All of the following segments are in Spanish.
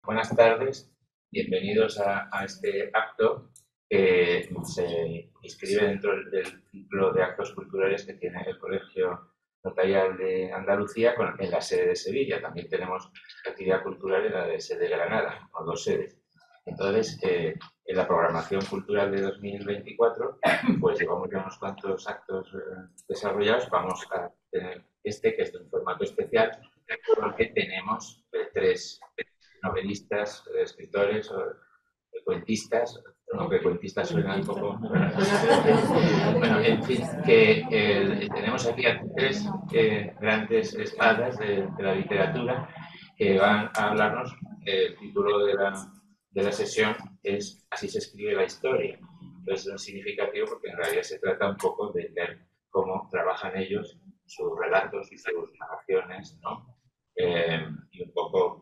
Buenas tardes, bienvenidos a este acto que se inscribe dentro del ciclo de actos culturales que tiene el Colegio Notarial de Andalucía en la sede de Sevilla. También tenemos actividad cultural en la de sede de Granada, o dos sedes. Entonces, en la programación cultural de 2024, pues llevamos ya unos cuantos actos desarrollados. Vamos a tener este, que es de un formato especial, porque tenemos tres novelistas, escritores o cuentistas, aunque cuentistas suena un poco... Bueno, en fin, que tenemos aquí a tres grandes espadas de la literatura que van a hablarnos. El título de la sesión es Así se escribe la historia. Entonces es significativo porque en realidad se trata un poco de ver cómo trabajan ellos sus relatos y sus narraciones, ¿no? Y un poco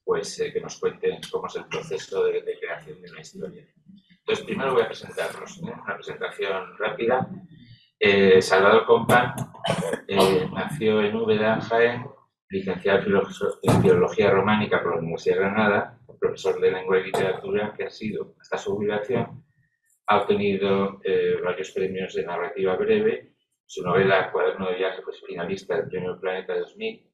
pues que nos cuenten cómo es el proceso de creación de una historia. Entonces, primero voy a presentarlos, una presentación rápida. Salvador Compan nació en Úbeda, Jaén, licenciado en Filología Románica por la Universidad de Granada, profesor de Lengua y Literatura, que ha sido, hasta su jubilación, ha obtenido varios premios de narrativa breve. Su novela Cuaderno de viaje fue finalista del Premio Planeta 2000.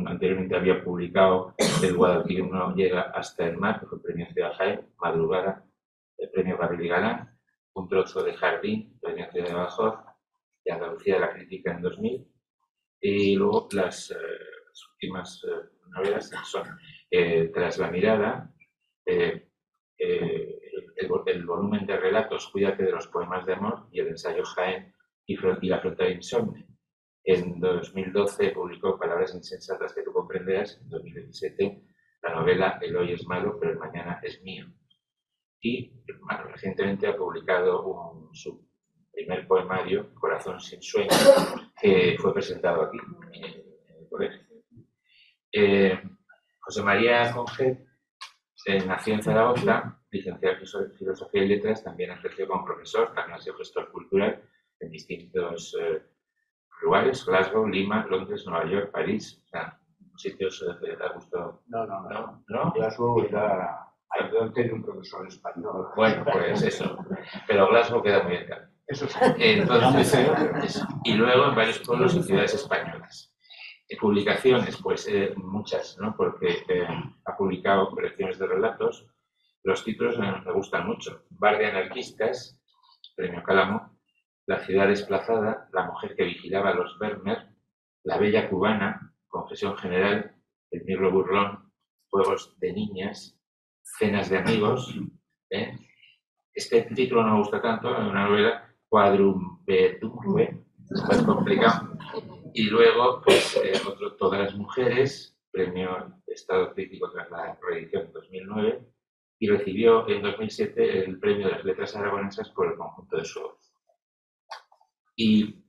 Anteriormente había publicado El Guadalquivir no llega hasta el mar, que fue el premio Ciudad Jaén, Madrugada, el premio Gabriel Galán, Un trozo de jardín, premio Ciudad de Badajoz, y Andalucía de la Crítica en 2000. Y luego las últimas novelas son Tras la mirada, el volumen de relatos Cuídate de los poemas de amor y el ensayo Jaén y la frontera insomne. En 2012 publicó Palabras insensatas que tú comprenderás. En 2017 la novela El hoy es malo, pero el mañana es mío. Y bueno, recientemente ha publicado su primer poemario, Corazón sin sueño, que fue presentado aquí en el colegio. José María Conge nació en Zaragoza, licenciado en Filosofía y Letras, también ejerció como profesor, también ha sido gestor cultural en distintos lugares: Glasgow, Lima, Londres, Nueva York, París. O sea, sitios que te ha gustado. No. Glasgow era... Ahí tenía un profesor español. Bueno, pues eso. Pero Glasgow queda muy bien. Eso sí. Entonces, eso. Y luego en varios pueblos y ciudades españolas. Publicaciones, pues muchas, ¿no? Porque ha publicado colecciones de relatos. Los títulos me gustan mucho. Bar de anarquistas, Premio Cálamo. La ciudad desplazada, La mujer que vigilaba a los Vermeer, La bella cubana, Confesión general, El mirlo burlón, Juegos de niñas, Cenas de amigos. Este título no me gusta tanto, es una novela Quadrumpetunque, es más complicado. Y luego, pues, Todas las mujeres, premio Estado Crítico tras la reedición en 2009, y recibió en 2007 el premio de las letras aragonesas por el conjunto de su obra. Y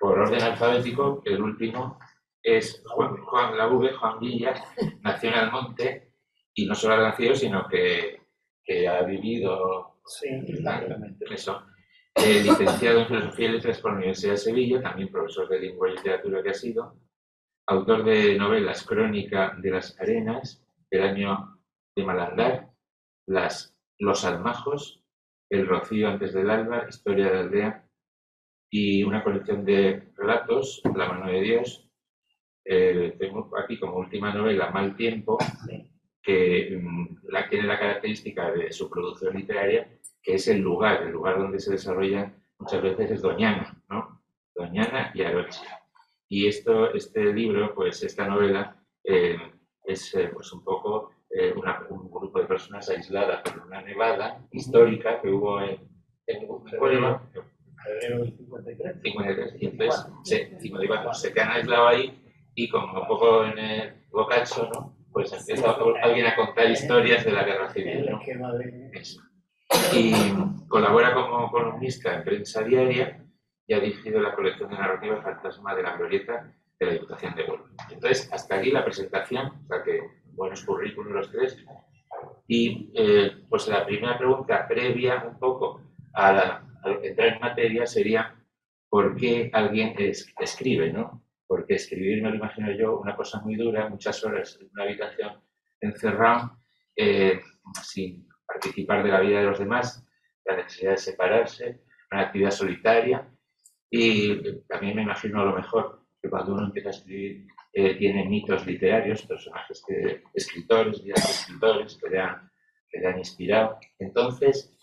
por orden alfabético, el último es Juan Laúbe, Juan Villa, nació en Almonte, y no solo ha nacido, sino que ha vivido... Sí, exactamente. Eso. Licenciado en Filosofía y Letras por la Universidad de Sevilla, también profesor de Lengua y Literatura que ha sido, autor de novelas Crónica de las Arenas, El año de Malandar, Los Almajos, El rocío antes del alba, Historia de la aldea, y una colección de relatos, La mano de Dios. Tengo aquí como última novela Mal tiempo, que tiene la característica de su producción literaria, que es el lugar donde se desarrolla muchas veces es Doñana, ¿no? Doñana y Arocha. Y este libro, pues esta novela, es pues un poco un grupo de personas aisladas por una nevada histórica que hubo en un pueblo. Febrero del 53. 53. Y entonces 54, se quedan aislados ahí y como un poco en el bocacho, ¿no? Pues empieza alguien a contar historias de la guerra civil, ¿no? Eso. Y colabora como columnista en prensa diaria y ha dirigido la colección de narrativa Fantasma de la Glorieta de la Diputación de Huelva. Entonces, hasta aquí la presentación, o sea que buenos currículos los tres. Y pues la primera pregunta previa un poco a entrar en materia sería ¿por qué alguien escribe, ¿no? Porque escribir, me lo imagino yo, una cosa muy dura, muchas horas en una habitación encerrado, sin participar de la vida de los demás, la necesidad de separarse, una actividad solitaria. Y también me imagino a lo mejor que cuando uno empieza a escribir tiene mitos literarios, personajes, escritores, vidas de escritores que le han inspirado. Entonces,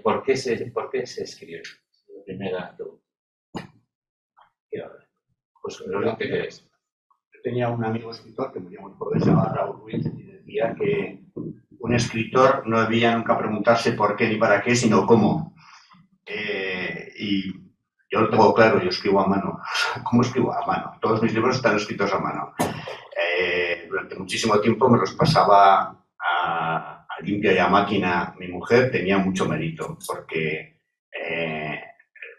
¿por qué se escribe? La primera pregunta. Pues lo que queréis. Tenía un amigo escritor que murió muy joven, se llamaba Raúl Ruiz, y decía que un escritor no debía nunca preguntarse por qué ni para qué, sino cómo. Y yo lo tengo claro, yo escribo a mano. ¿Cómo escribo? A mano. Todos mis libros están escritos a mano. Durante muchísimo tiempo me los pasaba a limpia y a máquina. Mi mujer tenía mucho mérito, porque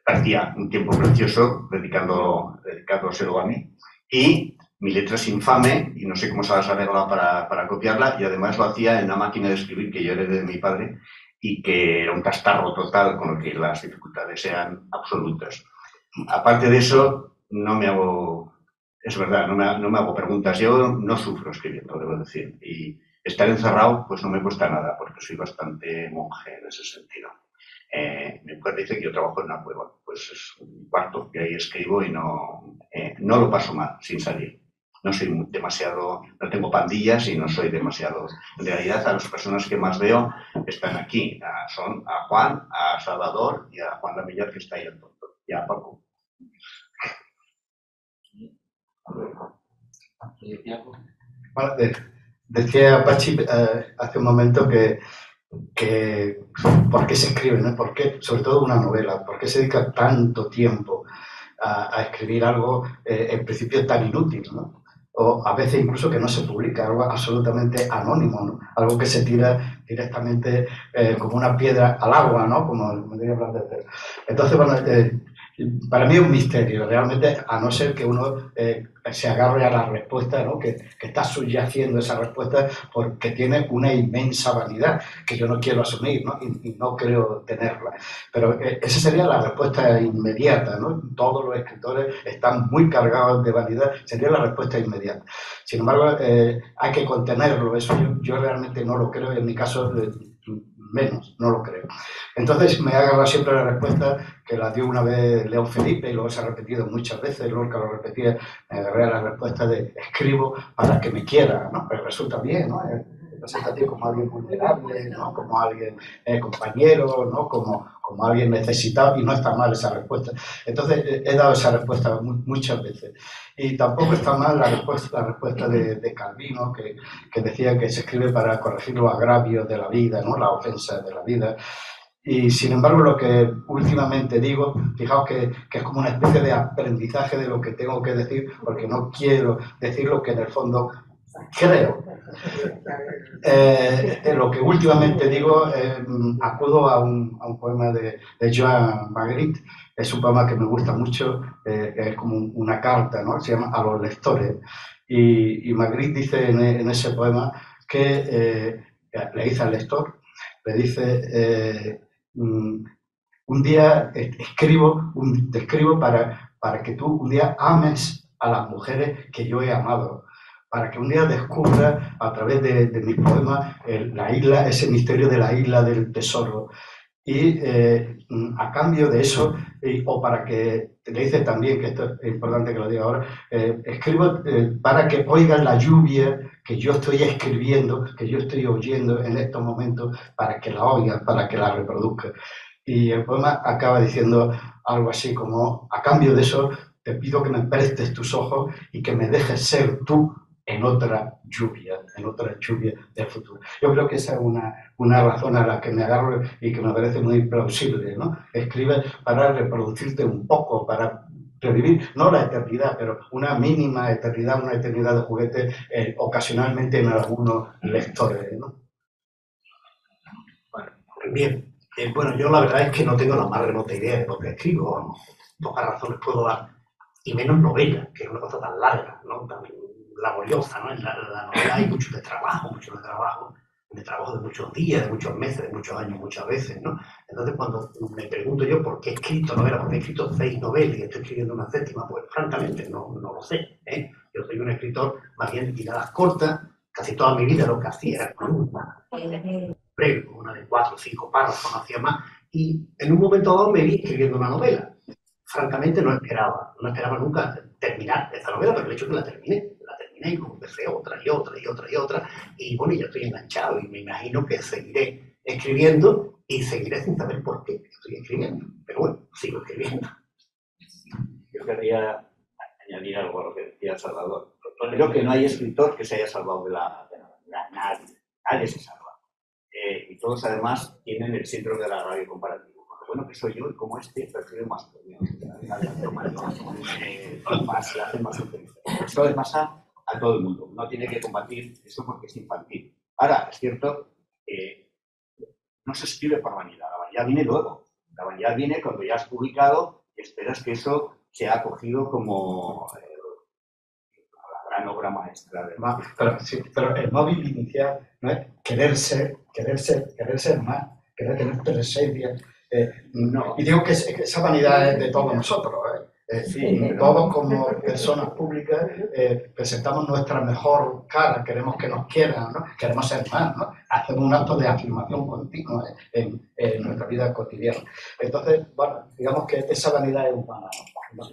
perdía un tiempo precioso dedicándoselo a mí. Y mi letra es infame y no sé cómo se las arregla para copiarla, y además lo hacía en una máquina de escribir que yo heredé de mi padre y que era un castarro total, con lo que las dificultades eran absolutas. Aparte de eso, no me hago, es verdad, no me hago preguntas. Yo no sufro escribiendo, debo decir, y estar encerrado pues no me cuesta nada, porque soy bastante monje en ese sentido. Mi mujer dice que yo trabajo en una cueva, pues es un cuarto que ahí escribo y no lo paso mal sin salir. No soy demasiado, no tengo pandillas y no soy demasiado. En realidad, a las personas que más veo están aquí. Son a Juan, a Salvador y a Juan Lamillar, que está ahí al fondo, y a Paco. Bueno, decía Pachi hace un momento que por qué se escribe, ¿no? ¿Por qué, sobre todo una novela, por qué se dedica tanto tiempo a escribir algo en principio tan inútil, ¿no? O a veces incluso que no se publica, algo absolutamente anónimo, ¿no? Algo que se tira directamente como una piedra al agua, ¿no? Como me diría Blas de. Entonces, bueno, para mí es un misterio, realmente, a no ser que uno se agarre a la respuesta, ¿no? que está subyaciendo esa respuesta porque tiene una inmensa vanidad que yo no quiero asumir, ¿no? Y no creo tenerla. Pero esa sería la respuesta inmediata, ¿no? Todos los escritores están muy cargados de vanidad, sería la respuesta inmediata. Sin embargo, hay que contenerlo, eso yo realmente no lo creo, en mi caso menos, no lo creo. Entonces me agarra siempre la respuesta que la dio una vez León Felipe y luego se ha repetido muchas veces, Lorca lo repetía, me agarré a la respuesta de escribo para que me quiera, ¿no? Pero resulta bien, ¿no? Presenta a ti como alguien vulnerable, ¿no? Como alguien compañero, ¿no? Como alguien necesitado, y no está mal esa respuesta. Entonces he dado esa respuesta muchas veces. Y tampoco está mal la respuesta de Calvino, que decía que se escribe para corregir los agravios de la vida, ¿no? Las ofensas de la vida. Y sin embargo, lo que últimamente digo, fijaos que es como una especie de aprendizaje de lo que tengo que decir, porque no quiero decir lo que en el fondo creo. Lo que últimamente digo, acudo a un poema de Joan Magritte. Es un poema que me gusta mucho, es como una carta, ¿no? Se llama A los lectores. Y Magritte dice en ese poema que le dice al lector, le dice, un día te escribo para que tú un día ames a las mujeres que yo he amado, para que un día descubra a través de mis poemas la isla, ese misterio de la isla del tesoro. Y a cambio de eso, o para que, te le dice también, que esto es importante que lo diga ahora, escribo para que oigan la lluvia que yo estoy escribiendo, que yo estoy oyendo en estos momentos, para que la oigan, para que la reproduzcan. Y el poema acaba diciendo algo así como, a cambio de eso, te pido que me prestes tus ojos y que me dejes ser tú en otra lluvia del futuro. Yo creo que esa es una razón a la que me agarro y que me parece muy plausible, ¿no? Escribe para reproducirte un poco, para revivir, no la eternidad, pero una mínima eternidad, una eternidad de juguete, ocasionalmente en algunos lectores, ¿no? Bueno, bien. Bueno, yo la verdad es que no tengo la más remota idea de lo que escribo, vamos. Pocas razones puedo dar, y menos novela, que es una cosa tan larga, ¿no? Tan laboriosa, ¿no? En la novela hay mucho de trabajo de muchos días, de muchos meses, de muchos años, muchas veces, ¿no? Entonces, cuando me pregunto yo por qué he escrito novela, por qué he escrito 6 novelas y estoy escribiendo una 7ª, pues francamente no lo sé, ¿eh? Yo soy un escritor más bien de tiradas cortas, casi toda mi vida lo que hacía era columna breve, una de 4 o 5 párrafos, no hacía más, y en un momento dado me vi escribiendo una novela. Francamente no esperaba nunca terminar esa novela, pero el hecho es que la terminé y como empecé otra y otra y otra y otra, y bueno, ya estoy enganchado y me imagino que seguiré escribiendo y seguiré sin saber por qué estoy escribiendo, pero bueno, sigo escribiendo. Yo querría añadir algo a lo que decía Salvador. Creo que no hay escritor que se haya salvado de la nadie se salva. Y todos además tienen el síndrome de la radio comparativo. Porque bueno que soy yo y como prefiero más más, la hacen más inteligente. Esto le pasa a todo el mundo. No tiene que combatir eso porque es infantil. Ahora, es cierto que no se escribe por vanidad. La vanidad viene luego. La vanidad viene cuando ya has publicado y esperas que eso sea acogido como la gran obra maestra. Pero el móvil inicial no es querer ser más, querer tener presencia. No. Y digo que esa vanidad es de todos nosotros. Sí, todos como personas públicas presentamos nuestra mejor cara, queremos que nos quieran, ¿no? Queremos ser más, ¿no? Hacemos un acto de afirmación continua en nuestra vida cotidiana. Entonces, bueno, digamos que esa vanidad es humana, ¿no?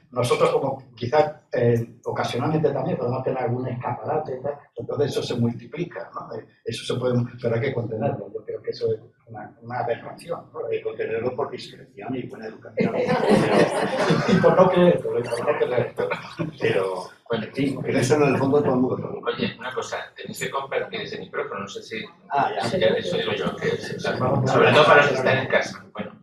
Nosotros como quizás ocasionalmente también podemos tener algún escaparate, ¿no? Entonces eso se multiplica, ¿no? Eso se puede, pero hay que contenerlo. Yo creo que eso es una aberración, ¿no? Hay que contenerlo por discreción y buena educación. Y por no creerlo, Pero, bueno, en fin, pero eso en el fondo todo el mundo. Oye, una cosa, tenéis que compartir ese micrófono, no sé si... Ya. Sí, eso digo yo, que sobre todo para los que están en casa. Bueno,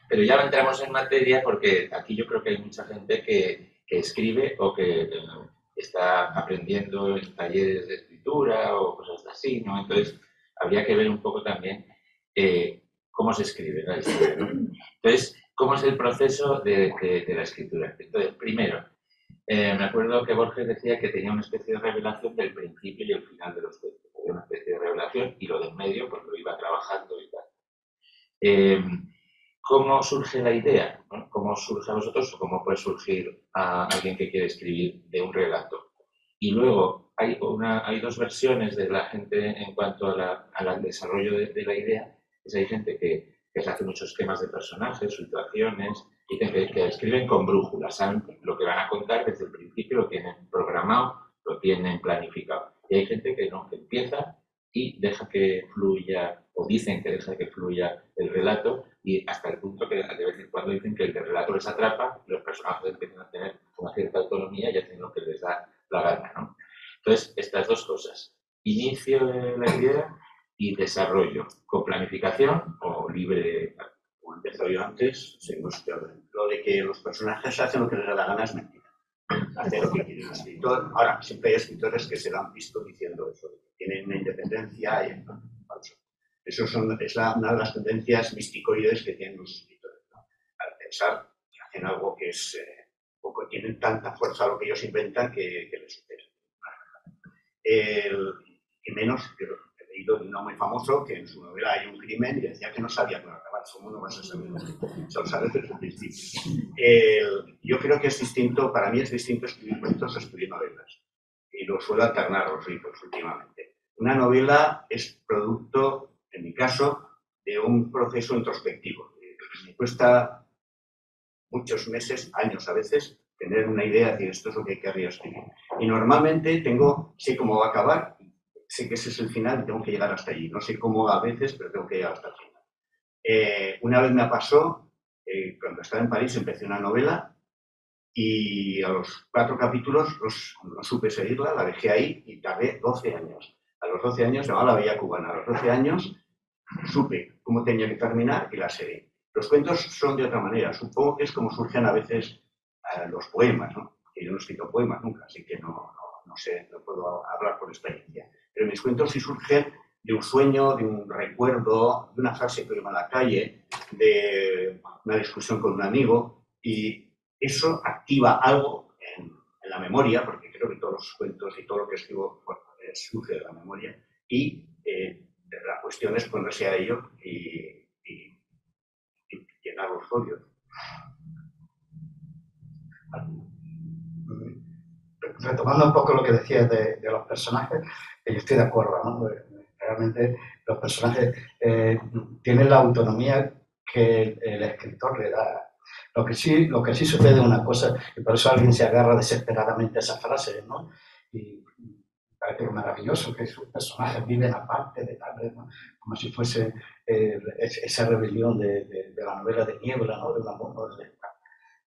pero ya entramos en materia porque aquí yo creo que hay mucha gente que escribe o que está aprendiendo en talleres de escritura o cosas así, ¿no? Entonces, habría que ver un poco también cómo se escribe la historia, ¿no? Entonces, ¿cómo es el proceso de la escritura? Entonces, primero, me acuerdo que Borges decía que tenía una especie de revelación del principio y el final de los textos. Había una especie de revelación y lo del medio, pues lo iba trabajando y tal. ¿Cómo surge la idea? ¿No? ¿Cómo surge a vosotros o cómo puede surgir a alguien que quiere escribir de un relato? Y luego hay dos versiones de la gente en cuanto al desarrollo de la idea. Hay gente que se hace muchos esquemas de personajes, situaciones, y que escriben con brújulas, saben lo que van a contar desde el principio, lo tienen programado, lo tienen planificado. Y hay gente que no, que empieza y deja que fluya, o dicen que deja que fluya el relato, y hasta el punto que de vez en cuando dicen que el relato les atrapa y los personajes empiezan a tener una cierta autonomía y hacen lo que les da la gana, ¿no? Entonces, estas dos cosas, inicio de la idea y desarrollo, con planificación o libre. Como empezó yo antes, lo de que los personajes hacen lo que les da la gana es mentira. Hacer lo que quiere el escritor. Ahora, siempre hay escritores que se lo han visto diciendo eso, que tienen una independencia y falso. Eso es una de las tendencias misticoides que tienen los escritores, ¿no? Al pensar que hacen algo que es poco, tienen tanta fuerza lo que ellos inventan que les supera. Y menos, yo he leído de uno muy famoso que en su novela hay un crimen y decía que no sabía cómo acabar. ¿Cómo no vas a saber? Se lo sabes desde el principio. Yo creo que es distinto, para mí es distinto escribir cuentos a escribir novelas. Y lo suelo alternar los libros últimamente. Una novela es producto, en mi caso, de un proceso introspectivo. Me cuesta muchos meses, años a veces, tener una idea de decir esto es lo que querría escribir. Y normalmente sé cómo va a acabar, sé que ese es el final y tengo que llegar hasta allí. No sé cómo a veces, pero tengo que llegar hasta el final. Una vez me pasó, cuando estaba en París empecé una novela y a los 4 capítulos no supe seguirla, la dejé ahí y tardé 12 años. A los 12 años, llamaba La Bella Cubana, a los 12 años supe cómo tenía que terminar y la seguí. Los cuentos son de otra manera, supongo que es como surgen a veces los poemas, ¿no? Que yo no he escrito poemas nunca, así que no sé, no puedo hablar por experiencia. Pero mis cuentos sí surgen de un sueño, de un recuerdo, de una frase que oigo en la calle, de una discusión con un amigo, y eso activa algo en la memoria, porque creo que todos los cuentos y todo lo que escribo surge de la memoria, y la cuestión es ponerse a ello y llenar los folios. retomando un poco lo que decías de los personajes, yo estoy de acuerdo, ¿no? Realmente los personajes tienen la autonomía que el escritor le da. Lo que sí sucede es una cosa, y por eso alguien se agarra desesperadamente a esa frase, ¿no? Y parece maravilloso que sus personajes viven aparte de tal vez, ¿no? Como si fuese esa rebelión de la novela de Niebla, ¿no? De un amor.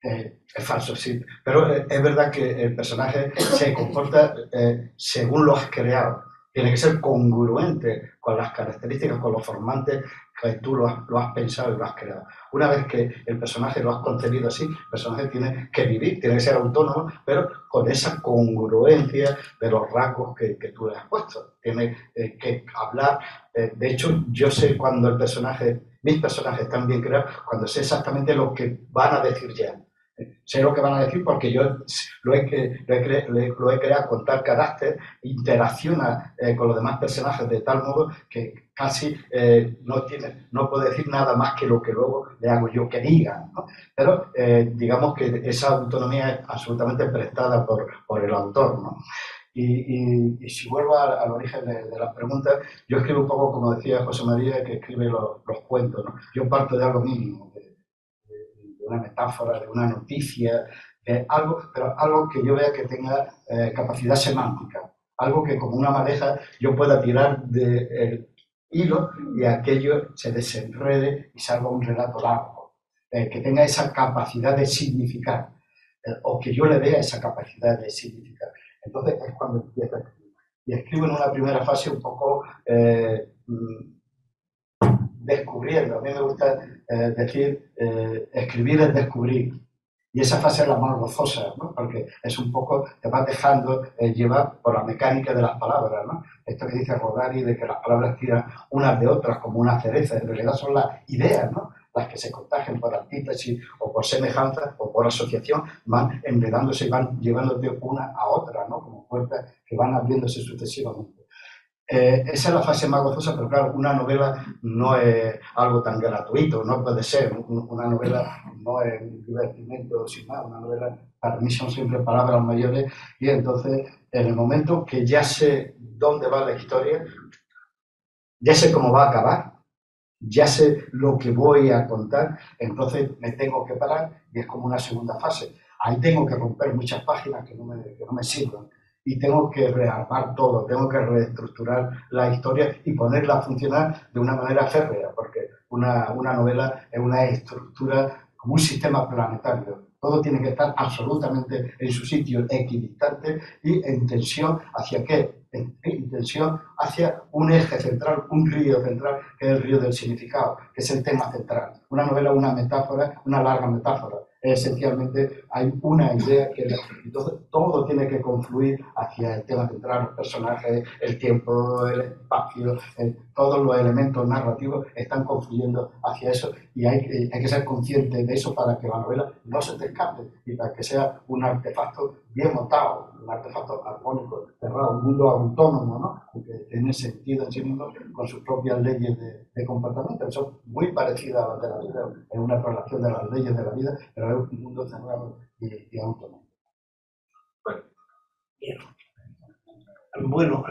Es falso, sí. Pero es verdad que el personaje se comporta según lo has creado. Tiene que ser congruente con las características, con los formantes que tú lo has pensado y lo has creado. Una vez que el personaje lo has concebido así, el personaje tiene que vivir, tiene que ser autónomo, pero con esa congruencia de los rasgos que tú le has puesto. Tiene que hablar. De hecho, yo sé cuando mis personajes están bien creados, cuando sé exactamente lo que van a decir ya. Sé lo que van a decir porque yo lo he creado con tal carácter, interacciona con los demás personajes de tal modo que casi no puedo decir nada más que lo que luego le hago yo que diga, ¿no? Pero digamos que esa autonomía es absolutamente prestada por el autor, ¿no? Y si vuelvo al origen de las preguntas, yo escribo un poco como decía José María, que escribe los cuentos, ¿no? Yo parto de algo mínimo, de una metáfora, de una noticia, pero algo que yo vea que tenga capacidad semántica, algo que como una madeja yo pueda tirar del hilo y aquello se desenrede y salga un relato largo, que tenga esa capacidad de significar, o que yo le vea esa capacidad de significar. Entonces es cuando empiezo a escribir. Y escribo en una primera fase un poco descubriendo. A mí me gusta decir, escribir es descubrir. Y esa fase es la más gozosa, ¿no? Porque es un poco, te vas dejando llevar por la mecánica de las palabras, ¿no? Esto que dice Rodari de que las palabras tiran unas de otras como una cereza, en realidad son las ideas, ¿no? Las que se contagian por antítesis o por semejanza o por asociación, van enredándose y van llevándote una a otra, ¿no? Como puertas que van abriéndose sucesivamente. Esa es la fase más gozosa, pero claro, una novela no es algo tan gratuito, no puede ser. Una novela no es un divertimento sin más, una novela para mí son siempre palabras mayores y entonces en el momento que ya sé dónde va la historia, ya sé cómo va a acabar, ya sé lo que voy a contar, entonces me tengo que parar y es como una segunda fase. Ahí tengo que romper muchas páginas que no me sirven y tengo que rearmar todo, tengo que reestructurar la historia y ponerla a funcionar de una manera férrea, porque una novela es una estructura como un sistema planetario. Todo tiene que estar absolutamente en su sitio equidistante y en tensión hacia qué, en tensión hacia un eje central, un río central, que es el río del significado, que es el tema central. Una novela, una metáfora, una larga metáfora. Esencialmente hay una idea que entonces todo tiene que confluir hacia el tema central, los personajes, el tiempo, el espacio, todos los elementos narrativos están confluyendo hacia eso y hay que ser consciente de eso para que la novela no se te escape y para que sea un artefacto bien montado, un artefacto armónico, cerrado, un mundo autónomo, ¿no? Que tiene sentido en sí mismo con sus propias leyes de comportamiento, son muy parecidas a las de la vida, es una relación de las leyes de la vida, pero es un mundo cerrado y autónomo. Bueno,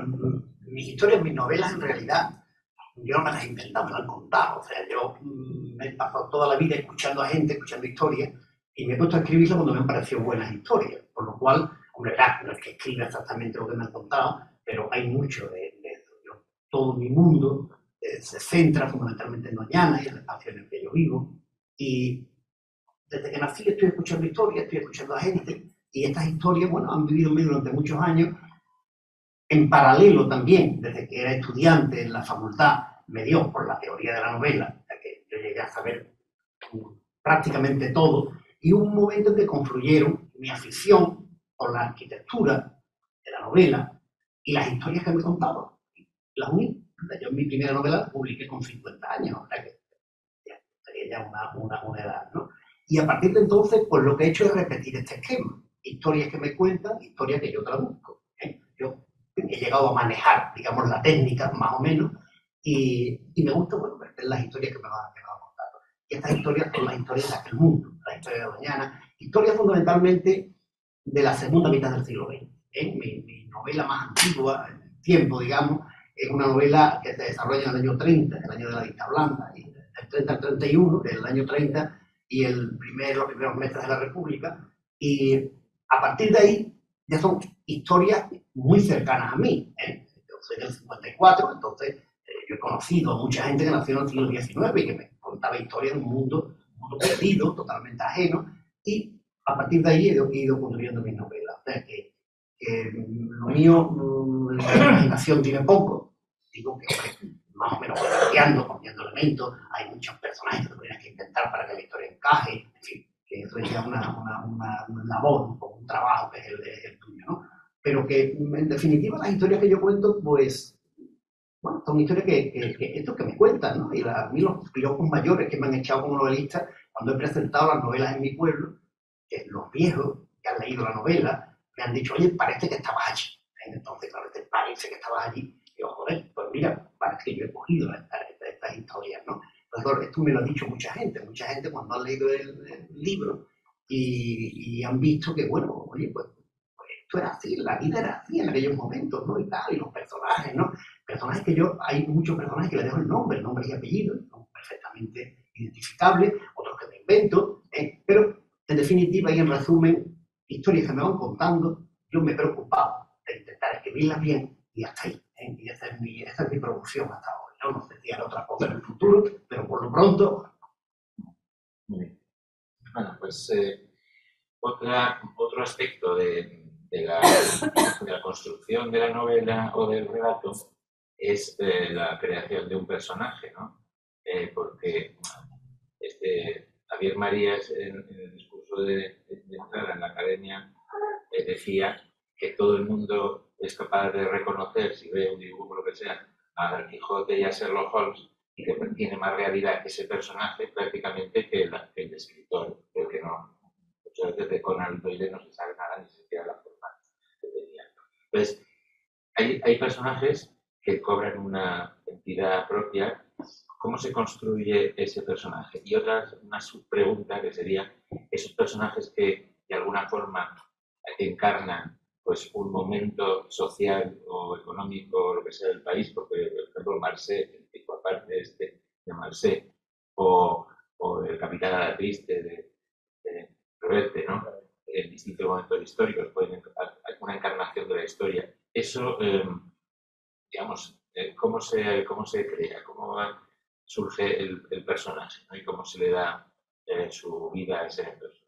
mis historias, mis novelas, en realidad, yo no me las he inventado, me las han contado. O sea, yo me he pasado toda la vida escuchando a gente, escuchando historias, y me he puesto a escribirlas cuando me han parecido buenas historias. Por lo cual, hombre, no es que escriba exactamente lo que me han contado, pero hay mucho de eso. Todo mi mundo se centra fundamentalmente en Doñana y en el espacio en el que yo vivo. Y desde que nací estoy escuchando historias, estoy escuchando a gente, y estas historias, bueno, han vivido en mí durante muchos años. En paralelo también, desde que era estudiante en la facultad, me dio por la teoría de la novela, ya que yo llegué a saber prácticamente todo, y hubo un momento en que confluyeron mi afición por la arquitectura de la novela y las historias que me contaba. Las uní. Yo mi primera novela publiqué con 50 años, o sea que ya una edad, ¿no? Y a partir de entonces, pues lo que he hecho es repetir este esquema. Historias que me cuentan, historias que yo traduzco. Yo he llegado a manejar, digamos, la técnica, más o menos, y me gusta, bueno, ver las historias que me van contando. Y estas historias son las historias de aquel mundo, la historia de Doñana, historias fundamentalmente de la segunda mitad del siglo XX. Mi novela más antigua, en tiempo, digamos, es una novela que se desarrolla en el año 30, el año de la dictadura blanda, y del 30 al 31, del año 30, y los primeros meses de la República. Y a partir de ahí ya son historias muy cercanas a mí. Yo soy del 54, entonces yo he conocido a mucha gente que nació en el siglo XIX y que me contaba historias de un mundo perdido, totalmente ajeno, y a partir de ahí he ido construyendo mis novelas. O sea que lo mío, la imaginación tiene poco, digo que más o menos poniendo elementos, hay muchos personajes que tú tienes que inventar para que la historia encaje, en fin, que eso es ya una labor, un trabajo que es el tuyo, ¿no? Pero que en definitiva las historias que yo cuento, pues, bueno, son historias que me cuentan, ¿no? Y a mí los piropos mayores que me han echado como novelista, cuando he presentado las novelas en mi pueblo, que los viejos que han leído la novela, me han dicho, oye, parece que estabas allí. Entonces, claro, te parece que estabas allí. Y yo, joder, pues mira, parece que yo he cogido estas historias, ¿no? Entonces, esto me lo ha dicho mucha gente cuando ha leído el libro y han visto que, bueno, oye, pues esto era así, la vida era así en aquellos momentos, ¿no? Y tal, y los personajes, ¿no? Personajes que hay muchos personajes que le dejo el nombre y apellido, son perfectamente identificables, otros que me invento, pero en definitiva y en resumen, historias que me van contando, yo me he preocupado de intentar escribirlas bien y hasta ahí. Y esa es mi producción hasta hoy. No sé si haré otra cosa en el futuro, pero por lo pronto. Muy bien. Bueno, pues otro aspecto de la construcción de la novela o del relato es la creación de un personaje, ¿no? Porque Javier Marías, en el discurso de entrada en la academia, decía que todo el mundo es capaz de reconocer, si ve un dibujo o lo que sea, a Don Quijote y a Sherlock Holmes, y que tiene más realidad ese personaje prácticamente que el escritor, porque no, muchas veces de Conan Doyle no se sabe nada, ni siquiera la forma que tenía. Entonces, hay personajes que cobran una entidad propia. ¿Cómo se construye ese personaje? Y una subpregunta que sería, esos personajes que de alguna forma encarnan pues, un momento social o económico o lo que sea del país, porque por ejemplo Marcet, el tipo aparte de Marcet, o el Capitán a la Triste de Reverte, ¿no? En distintos momentos históricos pueden una encarnación de la historia. Eso, digamos, ¿cómo se crea? ¿Cómo surge el personaje, ¿no? Y cómo se le da su vida a ese personaje?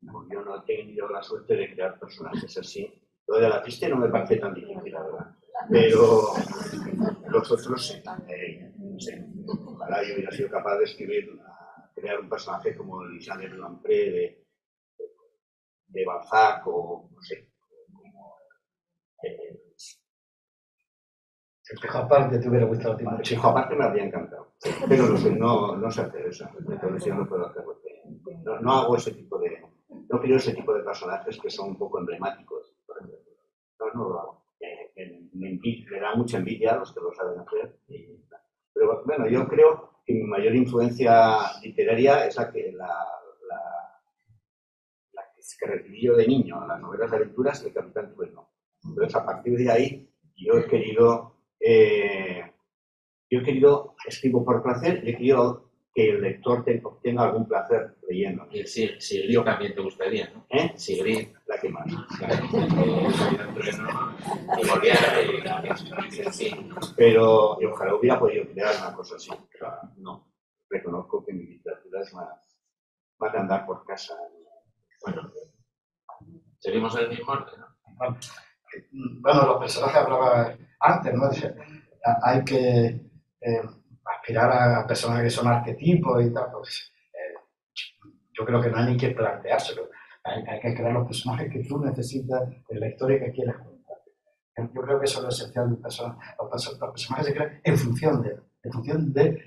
No, yo no he tenido la suerte de crear personajes así. Lo de la triste no me parece tan difícil, la verdad. Pero los otros sí. No sé, ojalá yo hubiera sido capaz de crear un personaje como Lisandre de Lampré, de Balzac o no sé. El Espejo aparte te hubiera gustado a ti mucho. El Espejo aparte me habría encantado. Pero no sé hacer eso. Entonces yo no puedo hacerlo. No hago ese tipo de. No creo ese tipo de personajes que son un poco emblemáticos. No lo hago. Le da mucha envidia a los que lo saben hacer. Pero bueno, yo creo que mi mayor influencia literaria es la que recibí yo de niño, las novelas de aventuras y el Capitán Trueno. Entonces, a partir de ahí, yo he querido, escribo por placer, y he querido que el lector obtenga algún placer leyendo. Y Sigrid también te gustaría, ¿no? Sigrid, la que más. Pero ojalá hubiera podido crear una cosa así. No, reconozco que mi literatura es más de andar por casa. Bueno, seguimos en el mismo orden, ¿no? Bueno, los personajes hablaba antes, ¿no? Hay que aspirar a personajes que son arquetipos y tal, pues yo creo que no hay ni que planteárselo. Hay que crear los personajes que tú necesitas en la historia que quieres contar. Yo creo que eso es lo esencial del personaje. Los personajes se crean en función de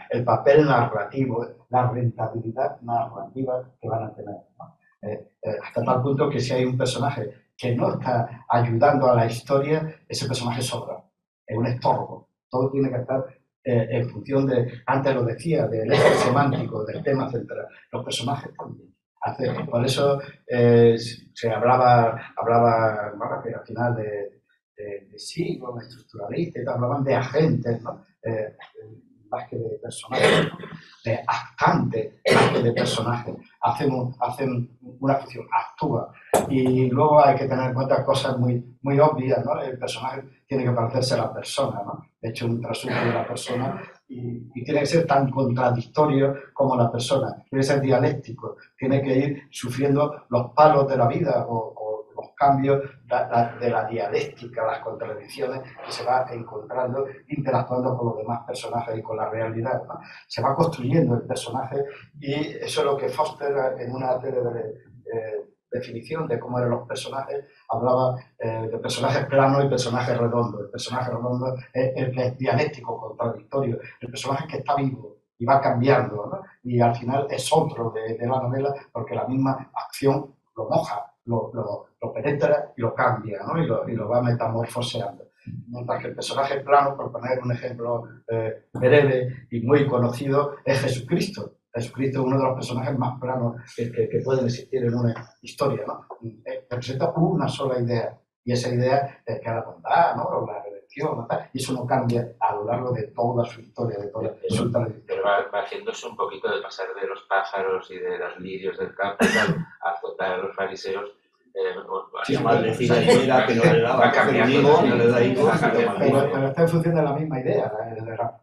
el papel narrativo, la rentabilidad narrativa que van a tener, ¿no? Hasta tal punto que si hay un personaje que no está ayudando a la historia, ese personaje sobra, es un estorbo. Todo tiene que estar en función de, antes lo decía, del eje semántico, del tema central. Los personajes también. Por eso se hablaba bueno, que al final de siglos, estructuralistas, y tal, hablaban de agentes, ¿no? Más que de personajes, ¿no? De actantes, más que de personajes. Hacen una función, actúa. Y luego hay que tener en cuenta cosas muy obvias, ¿no? El personaje tiene que parecerse a la persona, ¿no? De hecho, un trasunto de la persona y tiene que ser tan contradictorio como la persona. Tiene que ser dialéctico, tiene que ir sufriendo los palos de la vida o los cambios de la dialéctica, las contradicciones que se va encontrando interactuando con los demás personajes y con la realidad, ¿no? Se va construyendo el personaje y eso es lo que Foster en una definición de cómo eran los personajes hablaba de personajes planos y personajes redondos. El personaje redondo es el que es dialéctico, contradictorio, el personaje que está vivo y va cambiando, ¿no? Y al final es otro de la novela porque la misma acción lo moja, lo penetra y lo cambia, ¿no? Y lo va metamorfoseando. Mientras que el personaje plano, por poner un ejemplo breve y muy conocido, es Jesucristo. Jesucristo es uno de los personajes más planos que pueden existir en una historia, ¿no? Representa una sola idea, y esa idea es que la bondad, ¿no? O la redención, ¿no? Y eso no cambia a lo largo de toda su historia, de toda su trayectoria. Pero va haciéndose un poquito de pasar de los pájaros y de los lirios del campo a azotar a los fariseos. Sí, maldecir a Higuera, que no le daba cambiando, no le da hijos, pero está en función de la misma idea,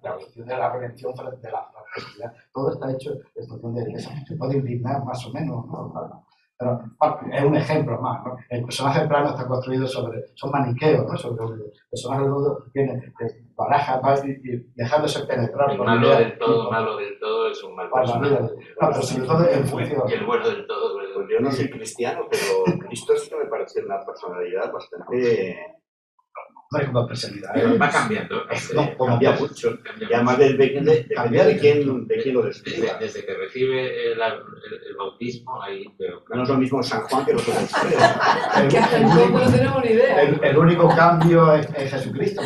la función de la redención de la fraternidad. Todo está hecho en función de eso. Se puede indignar más o menos, ¿no? Pero bueno, es un ejemplo más, ¿no? El personaje plano está construido son maniqueos, ¿no? Sobre el personaje redondo viene baraja y dejándose penetrar el por malo ideas, del todo, malo del todo es un mal personaje. No, pero sobre todo en función. Y el bueno del todo. Pues yo no soy cristiano, pero Cristo sí que me parece una personalidad bastante... No es como personalidad. Va cambiando. Cambia mucho. Y además depende de quién lo describa. Desde que recibe el bautismo, ahí veo. No es lo mismo San Juan que los otros tres. No tenemos ni idea. El único cambio es Jesucristo,